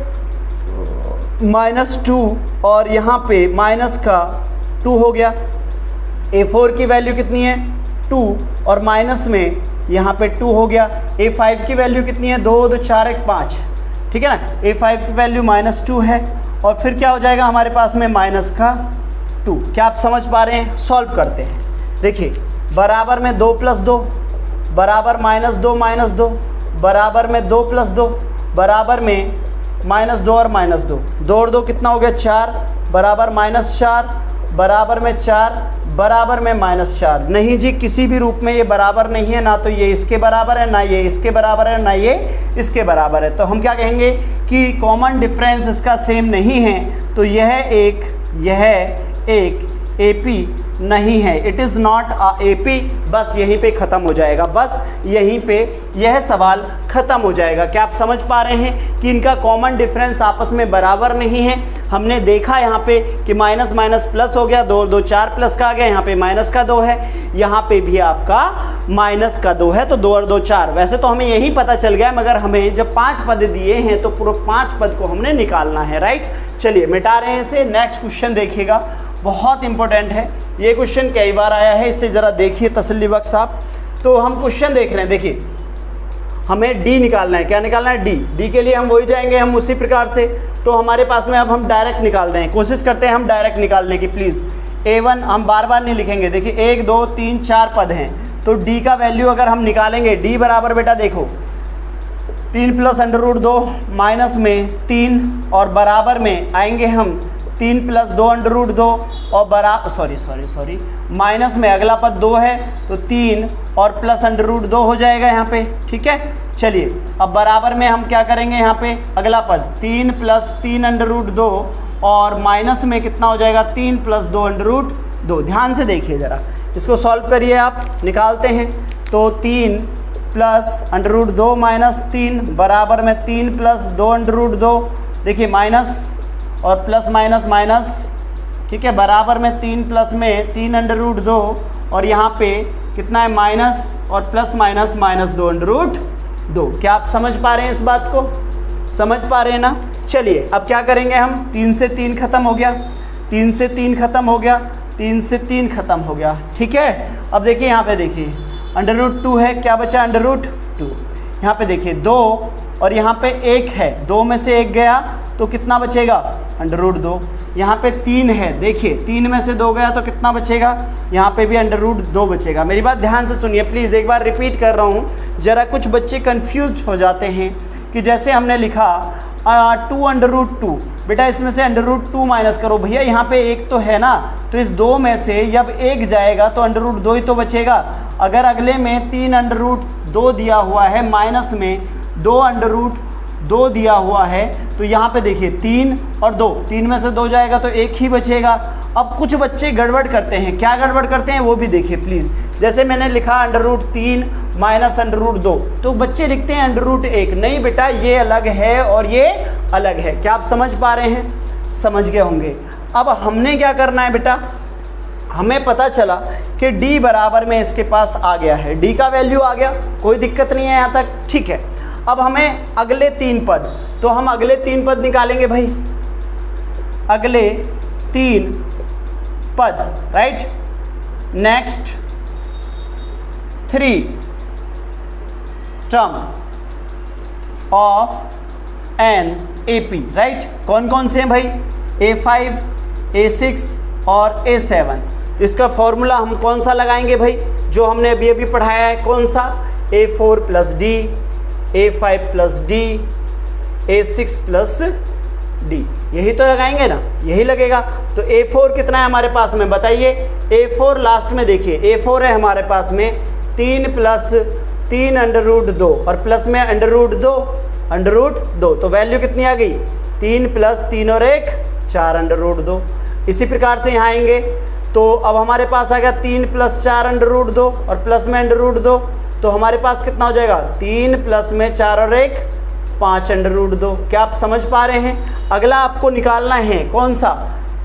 -2 और यहाँ पे माइनस का 2 हो गया। A4 की वैल्यू कितनी है 2 और माइनस में यहाँ पे 2 हो गया। A5 की वैल्यू कितनी है 2, 2, 4, 1, 5, ठीक है ना। A5 की वैल्यू -2 है और फिर क्या हो जाएगा हमारे पास में माइनस का 2। क्या आप समझ पा रहे हैं? सॉल्व करते हैं। देखिए, बराबर में 2 + 2 बराबर -2 -2 बराबर में 2 + 2 बराबर में -2 और -2, 2 और 2 कितना हो गया 4 बराबर -4 बराबर में 4 बराबर में -4। नहीं जी, किसी भी रूप में ये बराबर नहीं है, ना तो ये इसके बराबर है, ना ये इसके बराबर है, ना ये इसके बराबर है। तो हम क्या कहेंगे कि कॉमन डिफरेंस इसका सेम नहीं है, तो यह एक AP नहीं है, it is not a AP। बस यहीं पे ख़त्म हो जाएगा, बस यहीं पे यह सवाल ख़त्म हो जाएगा। क्या आप समझ पा रहे हैं कि इनका कॉमन डिफरेंस आपस में बराबर नहीं है? हमने देखा यहाँ पे कि माइनस माइनस प्लस हो गया, 2 और 2 4 प्लस का आ गया, यहाँ पे माइनस का 2 है, यहाँ पे भी आपका माइनस का 2 है, तो 2 और 2 4। वैसे तो हमें यही पता चल गया, मगर हमें जब 5 पद दिए हैं तो पूरे 5 पद को हमने निकालना है, राइट। चलिए मिटा रहे हैं इसे। नेक्स्ट क्वेश्चन देखिएगा, बहुत इंपॉर्टेंट है ये क्वेश्चन, कई बार आया है, इसे ज़रा देखिए तसल्ली बख्श आप। तो हम क्वेश्चन देख रहे हैं, देखिए हमें D निकालना है। क्या निकालना है? D के लिए हम वही जाएंगे, हम उसी प्रकार से। तो हमारे पास में अब हम डायरेक्ट निकाल रहे हैं, कोशिश करते हैं हम डायरेक्ट निकालने की। प्लीज़ A1 हम बार बार नहीं लिखेंगे। देखिए 1, 2, 3, 4 पद हैं, तो D का वैल्यू अगर हम निकालेंगे, D बराबर बेटा देखो 3 + √2 माइनस में 3 और बराबर में आएंगे हम 3 + 2 √2 और सॉरी माइनस में अगला पद 2 है, तो 3 और प्लस √2 हो जाएगा यहाँ पे, ठीक है। चलिए अब बराबर में हम क्या करेंगे, यहाँ पे अगला पद 3 + 3 √2 और माइनस में कितना हो जाएगा 3 + 2 √2। ध्यान से देखिए ज़रा, इसको सॉल्व करिए आप, निकालते हैं। तो 3 + √2 माइनस 3 बराबर में 3 + 2 √2, देखिए माइनस और प्लस माइनस माइनस, ठीक है, बराबर में 3 प्लस में 3 √2 और यहाँ पे कितना है माइनस और प्लस माइनस -2 √2। क्या आप समझ पा रहे हैं इस बात को? समझ पा रहे हैं ना? चलिए अब क्या करेंगे हम, 3 से 3 खत्म हो गया, 3 से 3 खत्म हो गया, 3 से 3 खत्म हो गया, ठीक है। अब देखिए यहाँ पे देखिए √2 है, क्या बचा √2। यहाँ पे देखिए 2 और यहाँ पे 1 है, 2 में से 1 गया तो कितना बचेगा √2। यहाँ पे 3 है, देखिए 3 में से 2 गया तो कितना बचेगा, यहाँ पे भी √2 बचेगा। मेरी बात ध्यान से सुनिए प्लीज़, एक बार रिपीट कर रहा हूँ, ज़रा कुछ बच्चे कंफ्यूज हो जाते हैं कि जैसे हमने लिखा 2 बेटा इसमें से √2 माइनस करो, भैया यहाँ पे 1 तो है ना, तो इस 2 में से जब 1 जाएगा तो √2 ही तो बचेगा। अगर अगले में 3 √2 दिया हुआ है, माइनस में 2 दिया हुआ है, तो यहाँ पे देखिए 3 और 2, 3 में से 2 जाएगा तो 1 ही बचेगा। अब कुछ बच्चे गड़बड़ करते हैं, क्या गड़बड़ करते हैं वो भी देखिए प्लीज़। जैसे मैंने लिखा √3 माइनस √2, तो बच्चे लिखते हैं √1। नहीं बेटा, ये अलग है और ये अलग है। क्या आप समझ पा रहे हैं? समझ गए होंगे। अब हमने क्या करना है बेटा, हमें पता चला कि d बराबर में इसके पास आ गया है, d का वैल्यू आ गया, कोई दिक्कत नहीं है यहाँ तक, ठीक है। अब हमें अगले 3 पद, तो हम अगले 3 पद निकालेंगे भाई, अगले 3 पद, right. Next 3 term of an AP, right. कौन कौन से हैं भाई? A5, A6 और A7। तो इसका फॉर्मूला हम कौन सा लगाएंगे भाई, जो हमने अभी अभी पढ़ाया है, कौन सा? A4 + D, A5 + D, A6 + D, यही तो लगाएंगे ना, यही लगेगा। तो A4 कितना है हमारे पास में बताइए? A4 लास्ट में देखिए, A4 है हमारे पास में 3 + 3 √2 और प्लस में √2, तो वैल्यू कितनी आ गई? 3 + 3 और 1 4 √2। इसी प्रकार से यहाँ आएंगे तो अब हमारे पास आ गया 3 + 4 √2 और प्लस में √2, तो हमारे पास कितना हो जाएगा? 3 प्लस में 4 और 1 5 √2। क्या आप समझ पा रहे हैं? अगला आपको निकालना है कौन सा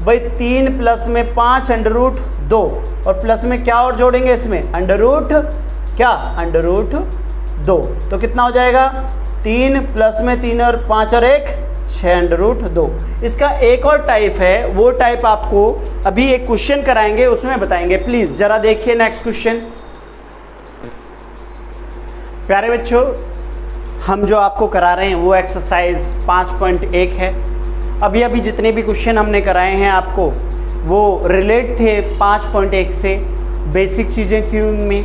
भाई? 3 प्लस में 5 √2 और प्लस में क्या और जोड़ेंगे इसमें? √2, तो कितना हो जाएगा? 3 प्लस में 3 और 5 और 1 6 √2। इसका एक और टाइप है, वो टाइप आपको अभी एक क्वेश्चन कराएंगे उसमें बताएंगे। प्लीज़ ज़रा देखिए नेक्स्ट क्वेश्चन। प्यारे बच्चों, हम जो आपको करा रहे हैं वो एक्सरसाइज 5.1 है। अभी अभी जितने भी क्वेश्चन हमने कराए हैं आपको वो रिलेट थे 5.1 से। बेसिक चीज़ें थी उनमें,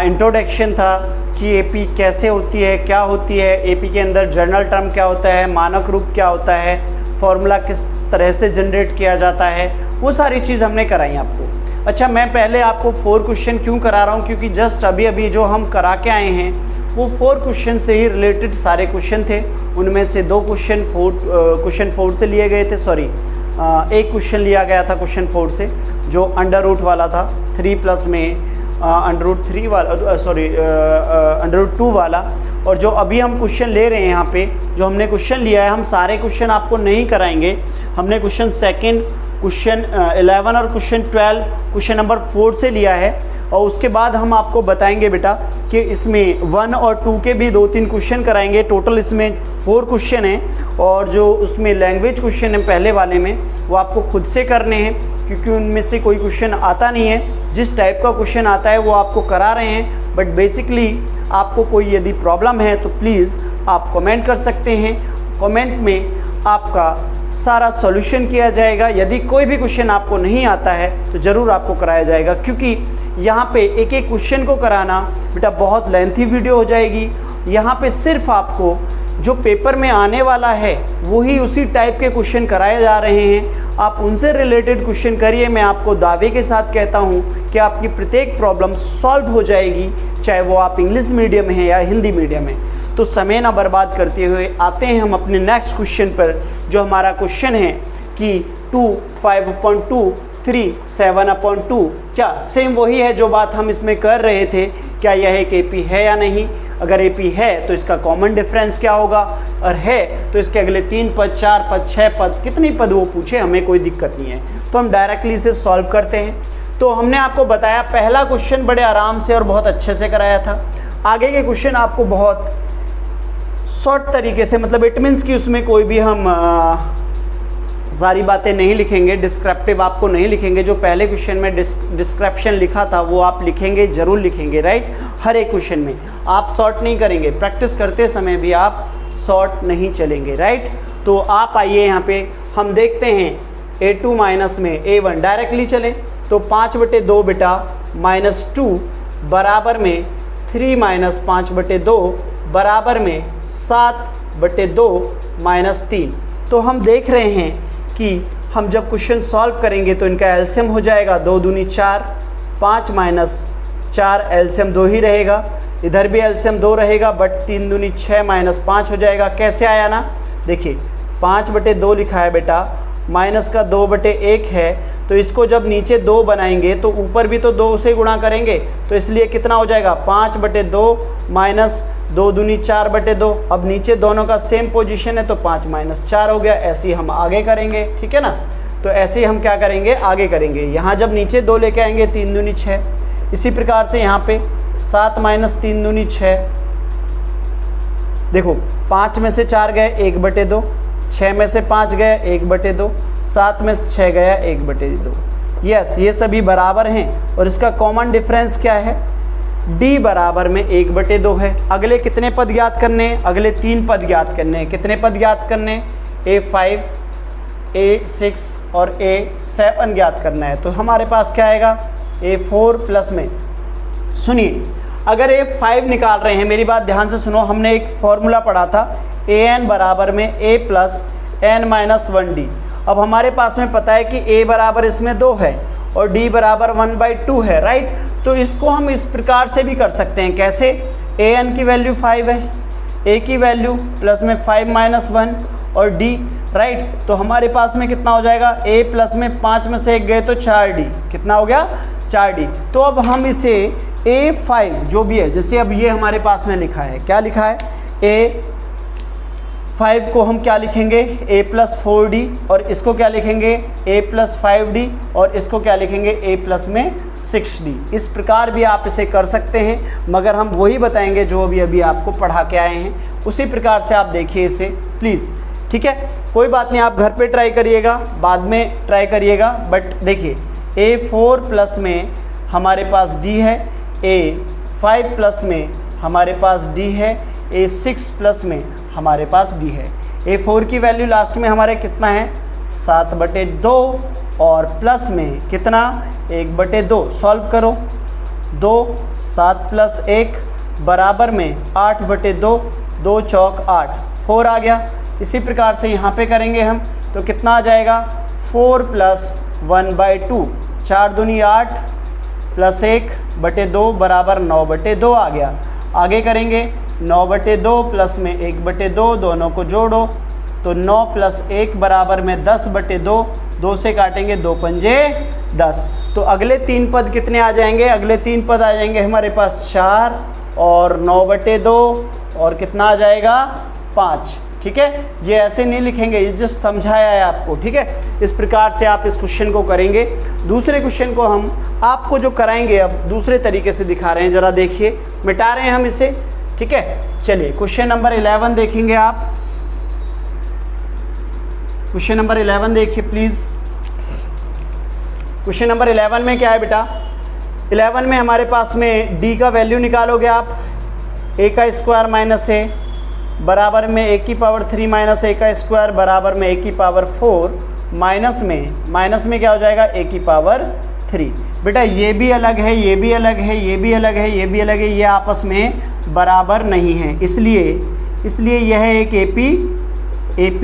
इंट्रोडक्शन था कि एपी कैसे होती है, क्या होती है, एपी के अंदर जर्नल टर्म क्या होता है, मानक रूप क्या होता है, फॉर्मूला किस तरह से जनरेट किया जाता है, वो सारी चीज़ हमने कराई आपको। अच्छा, मैं पहले आपको 4 क्वेश्चन क्यों करा रहा हूँ, क्योंकि जस्ट अभी अभी जो हम करा के आए हैं वो 4 क्वेश्चन से ही रिलेटेड सारे क्वेश्चन थे। उनमें से 2 क्वेश्चन 4 से लिए गए थे, सॉरी 1 क्वेश्चन लिया गया था क्वेश्चन 4 से, जो अंडर रूट वाला था, 3 प्लस में √3 वाला, सॉरी √2 वाला। और जो अभी हम क्वेश्चन ले रहे हैं यहाँ पे, जो हमने क्वेश्चन लिया है, हम सारे क्वेश्चन आपको नहीं कराएंगे। हमने क्वेश्चन 2, क्वेश्चन 11 और क्वेश्चन 12 क्वेश्चन नंबर 4 से लिया है, और उसके बाद हम आपको बताएंगे बेटा कि इसमें 1 और 2 के भी 2-3 क्वेश्चन कराएंगे। टोटल इसमें 4 क्वेश्चन हैं, और जो उसमें लैंग्वेज क्वेश्चन है पहले वाले में, वो आपको खुद से करने हैं, क्योंकि उनमें से कोई क्वेश्चन आता नहीं है। जिस टाइप का क्वेश्चन आता है वो आपको करा रहे हैं, बट बेसिकली आपको कोई यदि प्रॉब्लम है तो प्लीज़ आप कमेंट कर सकते हैं। कमेंट में आपका सारा सॉल्यूशन किया जाएगा। यदि कोई भी क्वेश्चन आपको नहीं आता है तो ज़रूर आपको कराया जाएगा, क्योंकि यहाँ पे एक एक क्वेश्चन को कराना बेटा बहुत लेंथी वीडियो हो जाएगी। यहाँ पे सिर्फ आपको जो पेपर में आने वाला है वही उसी टाइप के क्वेश्चन कराए जा रहे हैं। आप उनसे रिलेटेड क्वेश्चन करिए। मैं आपको दावे के साथ कहता हूँ कि आपकी प्रत्येक प्रॉब्लम सॉल्व हो जाएगी, चाहे वो आप इंग्लिश मीडियम है या हिंदी मीडियम है। तो समय ना बर्बाद करते हुए आते हैं हम अपने नेक्स्ट क्वेश्चन पर, जो हमारा क्वेश्चन है कि 2 5.2 3 7/2 क्या सेम वही है जो बात हम इसमें कर रहे थे? क्या यह एक एपी है या नहीं? अगर एपी है तो इसका कॉमन डिफरेंस क्या होगा, और है तो इसके अगले 3 पद 4 पद 6 पद कितनी पद वो पूछे, हमें कोई दिक्कत नहीं है। तो हम डायरेक्टली इसे सॉल्व करते हैं। तो हमने आपको बताया पहला क्वेश्चन बड़े आराम से और बहुत अच्छे से कराया था। आगे के क्वेश्चन आपको बहुत शॉर्ट तरीके से, मतलब इट मीन्स कि उसमें कोई भी हम सारी बातें नहीं लिखेंगे, डिस्क्रिप्टिव आपको नहीं लिखेंगे। जो पहले क्वेश्चन में डिस्क्रिप्शन लिखा था वो आप लिखेंगे, जरूर लिखेंगे, राइट। हर एक क्वेश्चन में आप शॉर्ट नहीं करेंगे, प्रैक्टिस करते समय भी आप शॉर्ट नहीं चलेंगे, राइट। तो आप आइए यहाँ पे, हम देखते हैं A2 माइनस में A1 डायरेक्टली चले तो 5/2 बेटा -2 बराबर में 3 माइनस 5/2 बराबर में 7/2 -3। तो हम देख रहे हैं कि हम जब क्वेश्चन सॉल्व करेंगे तो इनका एलसीएम हो जाएगा 2 दूनी 4, 5 माइनस 4 एलसीएम 2 ही रहेगा, इधर भी एलसीएम 2 रहेगा बट 3 दूनी 6 माइनस 5 हो जाएगा। कैसे आया ना, देखिए 5/2 लिखा है बेटा, माइनस का 2/1 है, तो इसको जब नीचे 2 बनाएंगे तो ऊपर भी तो 2 से गुणा करेंगे, तो इसलिए कितना हो जाएगा 5/2 माइनस 2 दूनी 4/2। अब नीचे दोनों का सेम पोजीशन है तो 5 माइनस 4 हो गया। ऐसे ही हम आगे करेंगे, ठीक है ना। तो ऐसे ही हम क्या करेंगे, आगे करेंगे। यहाँ जब नीचे 2 लेके आएंगे 3 दूनी 6, इसी प्रकार से यहाँ पे 7 माइनस 3 दूनी 6, देखो 5 में से 4 गए 1/2, 6 में से 5 गए 1/2, 7 में से 6 गया 1/2। यस, ये सभी बराबर हैं और इसका कॉमन डिफरेंस क्या है, d बराबर में 1/2 है। अगले कितने पद ज्ञात करने हैं, अगले 3 पद ज्ञात करने हैं। कितने पद ज्ञात करने हैं, A5, A6 और A7 ज्ञात करना है। तो हमारे पास क्या आएगा, A4 प्लस में, सुनिए अगर A5 निकाल रहे हैं, मेरी बात ध्यान से सुनो, हमने एक फॉर्मूला पढ़ा था AN बराबर में A plus N minus 1D। अब हमारे पास में पता है कि A बराबर इसमें 2 है और D बराबर 1/2 है, राइट। तो इसको हम इस प्रकार से भी कर सकते हैं, कैसे, AN की वैल्यू 5 है, A की वैल्यू प्लस में 5 माइनस 1 और D, राइट। तो हमारे पास में कितना हो जाएगा, A प्लस में 5 में से 1 गए तो 4D, कितना हो गया 4D। तो अब हम इसे A5 जो भी है, जैसे अब ये हमारे पास में लिखा है, क्या लिखा है, A5 को हम क्या लिखेंगे, A प्लस 4D और इसको क्या लिखेंगे A प्लस 5D और इसको क्या लिखेंगे A प्लस में 6D। इस प्रकार भी आप इसे कर सकते हैं, मगर हम वही बताएंगे जो अभी आपको पढ़ा के आए हैं, उसी प्रकार से आप देखिए इसे प्लीज़, ठीक है। कोई बात नहीं, आप घर पे ट्राई करिएगा, बाद में ट्राई करिएगा, बट देखिए A4 प्लस में हमारे पास D है, A5 प्लस में हमारे पास D है, A6 प्लस में हमारे पास D है। A4 की वैल्यू लास्ट में हमारे कितना है 7/2 और प्लस में कितना 1/2। सॉल्व करो, 2 7 प्लस 1 बराबर में 8/2, 2 चौक 8, 4 आ गया। इसी प्रकार से यहाँ पे करेंगे हम तो कितना आ जाएगा 4 प्लस 1/2, 4 दूनी 8 प्लस 1/2 बराबर 9/2 आ गया। आगे करेंगे 9/2 प्लस में 1/2, दोनों को जोड़ो तो 9 प्लस 1 बराबर में 10/2, 2 से काटेंगे 2 पंजे 10। तो अगले 3 पद कितने आ जाएंगे, अगले 3 पद आ जाएंगे हमारे पास 4 और 9/2 और कितना आ जाएगा 5, ठीक है। ये ऐसे नहीं लिखेंगे, ये जस्ट समझाया है आपको, ठीक है। इस प्रकार से आप इस क्वेश्चन को करेंगे। दूसरे क्वेश्चन को हम आपको जो कराएंगे अब दूसरे तरीके से दिखा रहे हैं, ज़रा देखिए, मिटा रहे हैं हम इसे, ठीक है। चलिए क्वेश्चन नंबर 11 देखेंगे आप, क्वेश्चन नंबर 11 देखिए प्लीज़। क्वेश्चन नंबर 11 में क्या है बेटा, 11 में हमारे पास में D का वैल्यू निकालोगे आप, A का स्क्वायर माइनस A बराबर में A की पावर 3 माइनस A का स्क्वायर बराबर में A की पावर 4 माइनस में क्या हो जाएगा A की पावर 3। बेटा ये भी अलग है, ये भी अलग है, ये भी अलग है, ये भी अलग है, ये आपस में बराबर नहीं है, इसलिए यह एक AP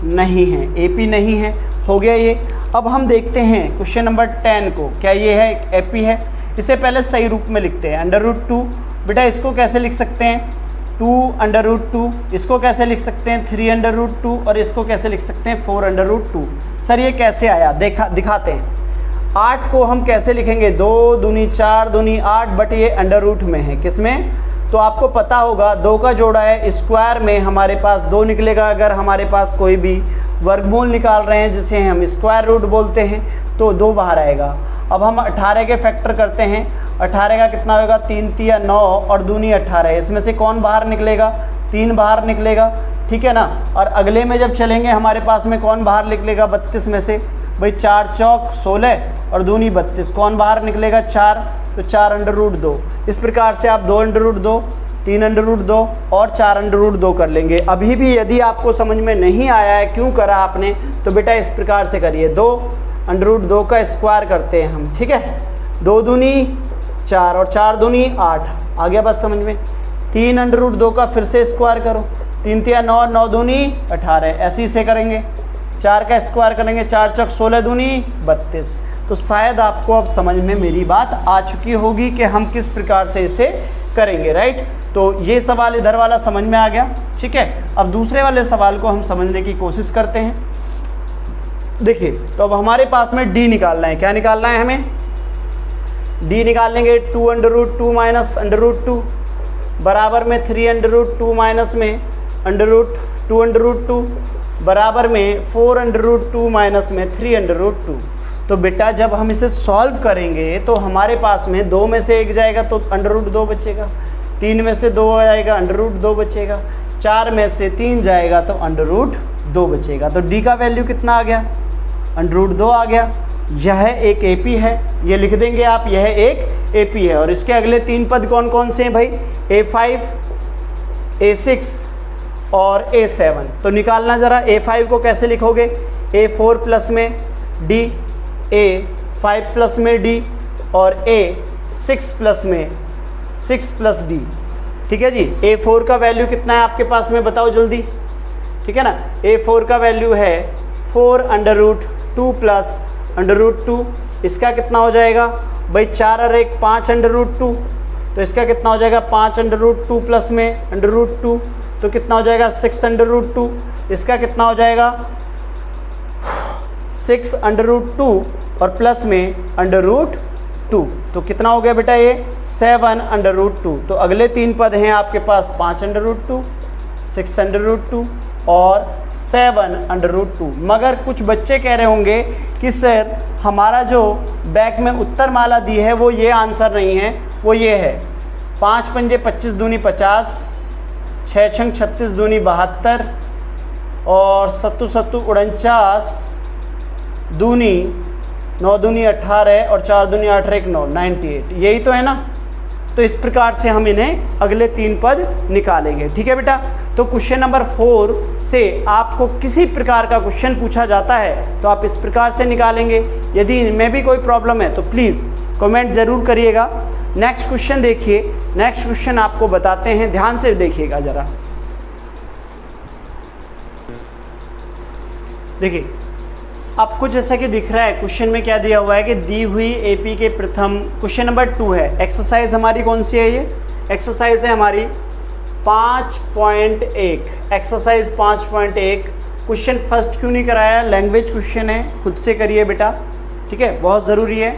नहीं है, AP नहीं है। हो गया ये। अब हम देखते हैं क्वेश्चन नंबर 10 को, क्या ये है एक AP है। इसे पहले सही रूप में लिखते हैं, √2। बेटा इसको कैसे लिख सकते हैं 2√2, इसको कैसे लिख सकते हैं 3√2 और इसको कैसे लिख सकते हैं 4√2। सर ये कैसे आया, दिखाते हैं। 8 को हम कैसे लिखेंगे, 2 दूनी 4 दूनी 8, बट ये अंडर में है, किसमें, तो आपको पता होगा 2 का जोड़ा है, स्क्वायर में हमारे पास 2 निकलेगा। अगर हमारे पास कोई भी वर्गमूल निकाल रहे हैं जिसे हम स्क्वायर रूट बोलते हैं तो 2 बाहर आएगा। अब हम 18 के फैक्टर करते हैं, 18 का कितना होगा 3 तिया 9 और दूनी 18, इसमें से कौन बाहर निकलेगा, 3 बाहर निकलेगा, ठीक है ना। और अगले में जब चलेंगे हमारे पास में कौन बाहर निकलेगा 32 में से, भाई 4 चौक 16 और दूनी 32, कौन बाहर निकलेगा 4, तो 4√2। इस प्रकार से आप 2√2 3 अंडर रूट 2 और 4 अंडर रूट 2 कर लेंगे। अभी भी यदि आपको समझ में नहीं आया है क्यों करा आपने, तो बेटा इस प्रकार से करिए, 2 अंडर रूट 2 का स्क्वायर करते हैं हम, ठीक है। 2 दूनी 4 और 4 दूनी 8, आ गया बस समझ में। 3 अंडर रूट 2 का फिर से स्क्वायर करो, 3 तिया 9, 9 दूनी 18, ऐसे से करेंगे। 4 का स्क्वायर करेंगे, 4 चौक 16 दूनी 32। तो शायद आपको अब समझ में मेरी बात आ चुकी होगी कि हम किस प्रकार से इसे करेंगे, राइट। तो ये सवाल इधर वाला समझ में आ गया, ठीक है। अब दूसरे वाले सवाल को हम समझने की कोशिश करते हैं। देखिए, तो अब हमारे पास में डी निकालना है। क्या निकालना है हमें? डी निकाल लेंगे। 2 under root 2 minus under root 2 बराबर में 3 अंडर रूट 2 माइनस में अंडर रूट 2 अंडर रूट 2 बराबर में 4 अंडर रूट 2 माइनस में 3 अंडर रूट 2। तो बेटा जब हम इसे सॉल्व करेंगे तो हमारे पास में 2 में से 1 जाएगा तो अंडर रूट 2 बचेगा, 3 में से 2 जाएगा अंडर रूट 2 बचेगा, 4 में से 3 जाएगा तो अंडर रूट 2 बचेगा। तो डी का वैल्यू कितना आ गया? अंडर रूट 2 आ गया। यह एक एपी है, ये लिख देंगे आप, यह एक एपी है। और इसके अगले 3 पद कौन कौन से हैं भाई? A5, A6 और A7। तो निकालना ज़रा, A5 को कैसे लिखोगे? A4 प्लस में D, A5 प्लस में D और A6 प्लस में 6 प्लस D, ठीक है जी। A4 का वैल्यू कितना है आपके पास में, बताओ जल्दी, ठीक है ना। A4 का वैल्यू है 4 under root 2 plus under root 2। इसका कितना हो जाएगा भाई? 4 और 1 5 अंडर रूट 2, तो इसका कितना हो जाएगा? 5 अंडर रूट 2 प्लस में अंडर रूट 2, तो कितना हो जाएगा? 6 अंडर रूट 2। इसका कितना हो जाएगा? 6 अंडर रूट 2 और प्लस में अंडर रूट 2, तो कितना हो गया बेटा? ये 7 अंडर रूट 2। तो अगले 3 पद हैं आपके पास 5 अंडर रूट 2, 6 अंडर रूट 2 और 7 अंडर रूट 2। मगर कुछ बच्चे कह रहे होंगे कि सर हमारा जो बैक में उत्तर माला दी है वो ये आंसर नहीं है, वो ये है 5 पंजे 25 दूनी 50, 6 छंग 36 दूनी 72 और 7 7 49 दूनी 9 दूनी 18 और 4 दूनी 8 1 9, 98। यही तो है ना। तो इस प्रकार से हम इन्हें अगले 3 पद निकालेंगे, ठीक है बेटा। तो क्वेश्चन नंबर 4 से आपको किसी प्रकार का क्वेश्चन पूछा जाता है तो आप इस प्रकार से निकालेंगे। यदि इनमें भी कोई प्रॉब्लम है तो प्लीज़ कमेंट ज़रूर करिएगा। नेक्स्ट क्वेश्चन देखिए, नेक्स्ट क्वेश्चन आपको बताते हैं, ध्यान से देखिएगा ज़रा। देखिए आपको जैसा कि दिख रहा है क्वेश्चन में क्या दिया हुआ है कि दी हुई एपी के प्रथम, क्वेश्चन नंबर 2 है। एक्सरसाइज हमारी कौन सी है? ये एक्सरसाइज है हमारी 5.1, एक्सरसाइज 5.1। क्वेश्चन फर्स्ट क्यों नहीं कराया? लैंग्वेज क्वेश्चन है, खुद से करिए बेटा, ठीक है। बहुत ज़रूरी है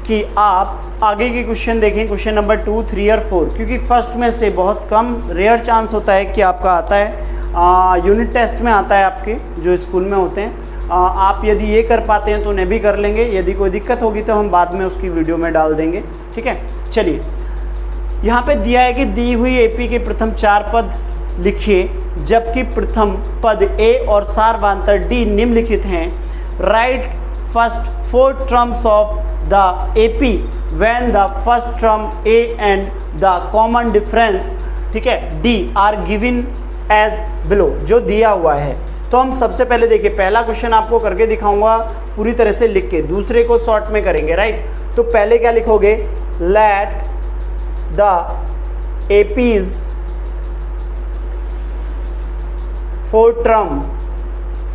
कि आप आगे के क्वेश्चन देखें, क्वेश्चन नंबर 2, 3 और 4, क्योंकि फर्स्ट में से बहुत कम, रेयर चांस होता है कि आपका आता है। यूनिट टेस्ट में आता है आपके जो स्कूल में होते हैं। आप यदि ये कर पाते हैं तो उन्हें भी कर लेंगे, यदि कोई दिक्कत होगी तो हम बाद में उसकी वीडियो में डाल देंगे, ठीक है। चलिए, यहाँ पे दिया है कि दी हुई एपी के प्रथम 4 पद लिखिए, जबकि प्रथम पद ए और सार्वधातुक डी निम्नलिखित हैं। Write first 4 terms of the AP when the first term a and the common difference, ठीक है, d are given as below, जो दिया हुआ है। तो हम सबसे पहले देखिए, पहला क्वेश्चन आपको करके दिखाऊंगा पूरी तरह से लिख के, दूसरे को शॉर्ट में करेंगे, राइट। तो पहले क्या लिखोगे? लेट द एपीज 4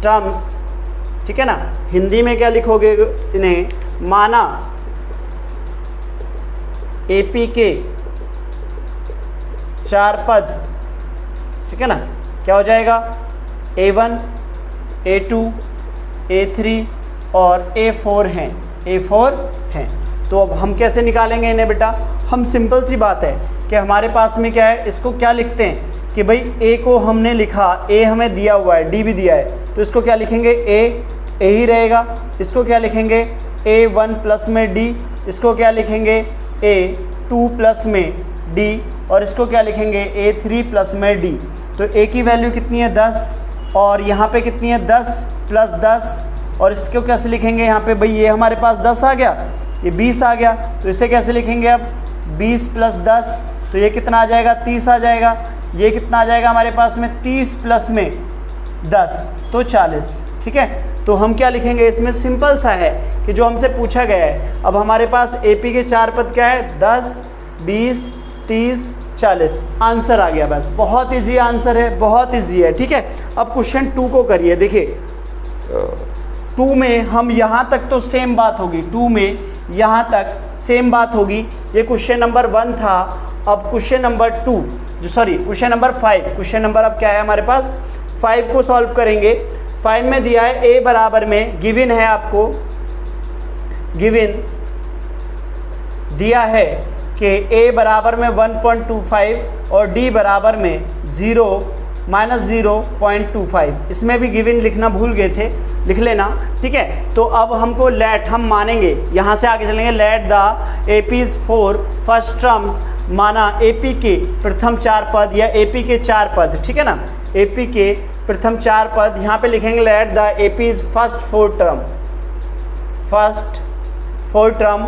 टर्म्स, ठीक है ना। हिंदी में क्या लिखोगे इन्हें? माना एपी के 4 पद, ठीक है ना। क्या हो जाएगा? A1, A2, A3 और A4 हैं, A4 हैं। तो अब हम कैसे निकालेंगे इन्हें बेटा? हम सिंपल सी बात है कि हमारे पास में क्या है, इसको क्या लिखते हैं कि भाई A को हमने लिखा, A हमें दिया हुआ है, D भी दिया है, तो इसको क्या लिखेंगे? A ही रहेगा। इसको क्या लिखेंगे? A1 प्लस में D, इसको क्या लिखेंगे? A2 प्लस में D और इसको क्या लिखेंगे? A3 प्लस में D। तो A की वैल्यू कितनी है? 10 और यहाँ पे कितनी है? 10 प्लस 10 और इसको कैसे लिखेंगे? यहाँ पे भाई ये हमारे पास 10 आ गया, ये 20 आ गया, तो इसे कैसे लिखेंगे अब? 20 प्लस 10 तो ये कितना आ जाएगा 30 आ जाएगा। ये कितना आ जाएगा हमारे पास में 30 प्लस में 10 तो 40। ठीक है, तो हम क्या लिखेंगे इसमें, सिंपल सा है कि जो हमसे पूछा गया है। अब हमारे पास AP के 4 पद क्या है, 10, 20, 30, 40। आंसर आ गया बस। बहुत ईजी आंसर है, बहुत ईजी है। ठीक है, अब क्वेश्चन 2 को करिए। देखिए 2 में हम यहाँ तक तो सेम बात होगी, 2 में यहाँ तक सेम बात होगी। ये क्वेश्चन नंबर 1 था। अब question number 2 question number 5, question number अब क्या है हमारे पास 5 को सॉल्व करेंगे। 5 में दिया है A बराबर में, गिवन है आपको, गिवन दिया है कि A बराबर में 1.25 और D बराबर में 0-0.25। इसमें भी गिवन लिखना भूल गए थे, लिख लेना। ठीक है, तो अब हमको लेट, हम मानेंगे यहाँ से आगे चलेंगे, let the AP's 4 first terms, माना AP के प्रथम 4 पद या AP के 4 पद। ठीक है ना, AP के प्रथम 4 पद यहाँ पे लिखेंगे let the AP's first 4 term, first 4 term,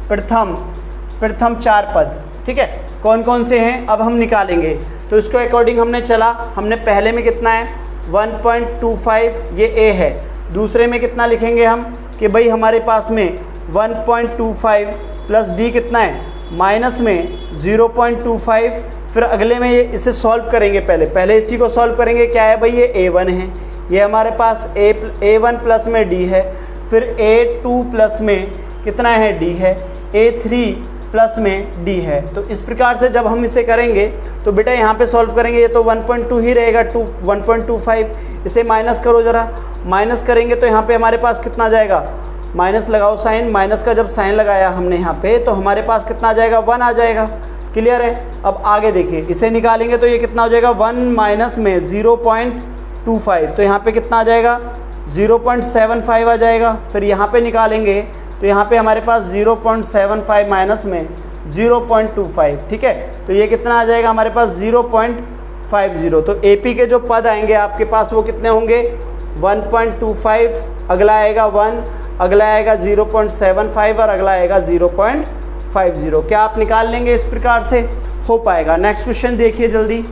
प्रथम 4 पद। ठीक है, कौन कौन से हैं अब हम निकालेंगे। तो इसको अकॉर्डिंग हमने चला, हमने पहले में कितना है 1.25 ये A है। दूसरे में कितना लिखेंगे हम कि भाई हमारे पास में 1.25 प्लस D कितना है माइनस में 0.25। फिर अगले में ये इसे सॉल्व करेंगे, पहले इसी को सॉल्व करेंगे। क्या है भाई, ये A1 है, ये हमारे पास A1 प्लस में D है। फिर A2 प्लस में कितना है D है, A3 प्लस में D है। तो इस प्रकार से जब हम इसे करेंगे तो बेटा यहाँ पे सॉल्व करेंगे, ये तो 1.2 ही रहेगा, 1.25। इसे माइनस करो ज़रा, माइनस करेंगे तो यहाँ पे हमारे पास कितना जाएगा, माइनस लगाओ साइन, माइनस का जब साइन लगाया हमने यहाँ पे तो हमारे पास कितना आ जाएगा 1 आ जाएगा। क्लियर है। अब आगे देखिए, इसे निकालेंगे तो ये कितना हो जाएगा 1 माइनस में 0.25, तो यहाँ पे कितना आ जाएगा 0.75 आ जाएगा। फिर यहाँ पे निकालेंगे तो यहाँ पे हमारे पास 0.75 माइनस में 0.25। ठीक है, तो ये कितना आ जाएगा हमारे पास 0.50। तो AP के जो पद आएंगे आपके पास वो कितने होंगे 1.25, अगला आएगा 1, अगला आएगा 0.75 और अगला आएगा 0.50। क्या आप निकाल लेंगे, इस प्रकार से हो पाएगा। नेक्स्ट क्वेश्चन देखिए जल्दी।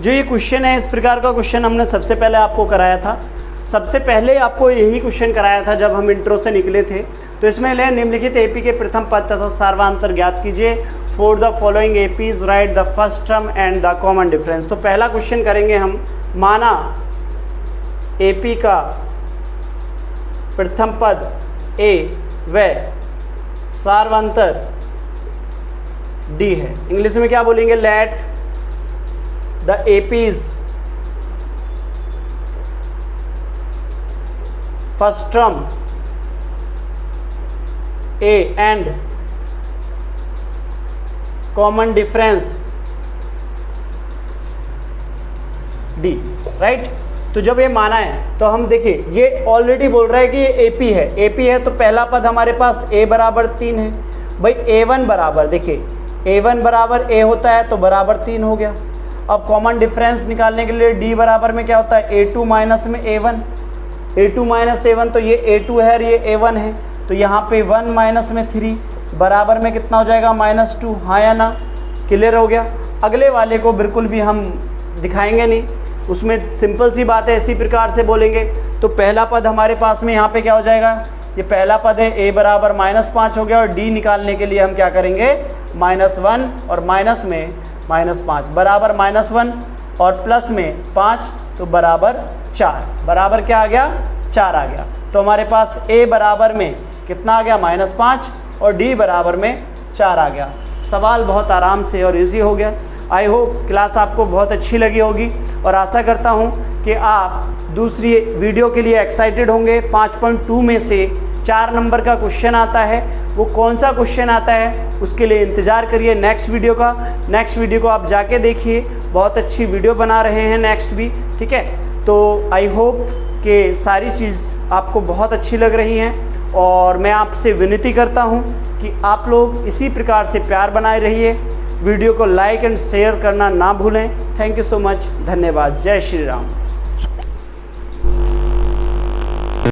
जो ये क्वेश्चन है, इस प्रकार का क्वेश्चन हमने सबसे पहले आपको कराया था। सबसे पहले आपको यही क्वेश्चन कराया था जब हम इंट्रो से निकले थे। तो इसमें ले निम्नलिखित AP के प्रथम पद तथा सार्वधातुक ज्ञात कीजिए। For the following APs right the first term and the common difference. तो पहला क्वेश्चन करेंगे हम, माना AP का प्रथम पद A व सार्वधातुक D है। इंग्लिश में क्या बोलेंगे, let the APs first term A and common difference D, right. तो जब ये माना है तो हम देखिए ये ऑलरेडी बोल रहा है कि ये AP है, AP है तो पहला पद हमारे पास A बराबर 3 है। भाई A1 बराबर, देखिए A1 बराबर A होता है तो बराबर 3 हो गया। अब कॉमन डिफरेंस निकालने के लिए D बराबर में क्या होता है A2 माइनस में A1, A2 माइनस A1, तो ये A2 है और ये A1 है, तो यहाँ पे 1 माइनस में 3 बराबर में कितना हो जाएगा -2। हाँ या ना, क्लियर हो गया। अगले वाले को बिल्कुल भी हम दिखाएंगे नहीं, उसमें सिंपल सी बात है, इसी प्रकार से बोलेंगे। तो पहला पद हमारे पास में यहाँ पे क्या हो जाएगा, ये पहला पद है A बराबर -5 हो गया और D निकालने के लिए हम क्या करेंगे -1 और माइनस में -5 बराबर -1 और प्लस में 5 तो बराबर 4, बराबर क्या आ गया 4 आ गया। तो हमारे पास A बराबर में कितना आ गया -5 और D बराबर में 4 आ गया। सवाल बहुत आराम से और इजी हो गया। आई होप क्लास आपको बहुत अच्छी लगी होगी और आशा करता हूँ कि आप दूसरी वीडियो के लिए एक्साइटेड होंगे। 5.2 में से 4 नंबर का क्वेश्चन आता है, वो कौन सा क्वेश्चन आता है उसके लिए इंतज़ार करिए नेक्स्ट वीडियो का। नेक्स्ट वीडियो को आप जाके देखिए, बहुत अच्छी वीडियो बना रहे हैं नेक्स्ट भी, ठीक है। तो आई होप कि सारी चीज़ आपको बहुत अच्छी लग रही हैं और मैं आपसे विनती करता हूं कि आप लोग इसी प्रकार से प्यार बनाए रहिए। वीडियो को लाइक एंड शेयर करना ना भूलें। थैंक यू सो मच, धन्यवाद। जय श्री राम।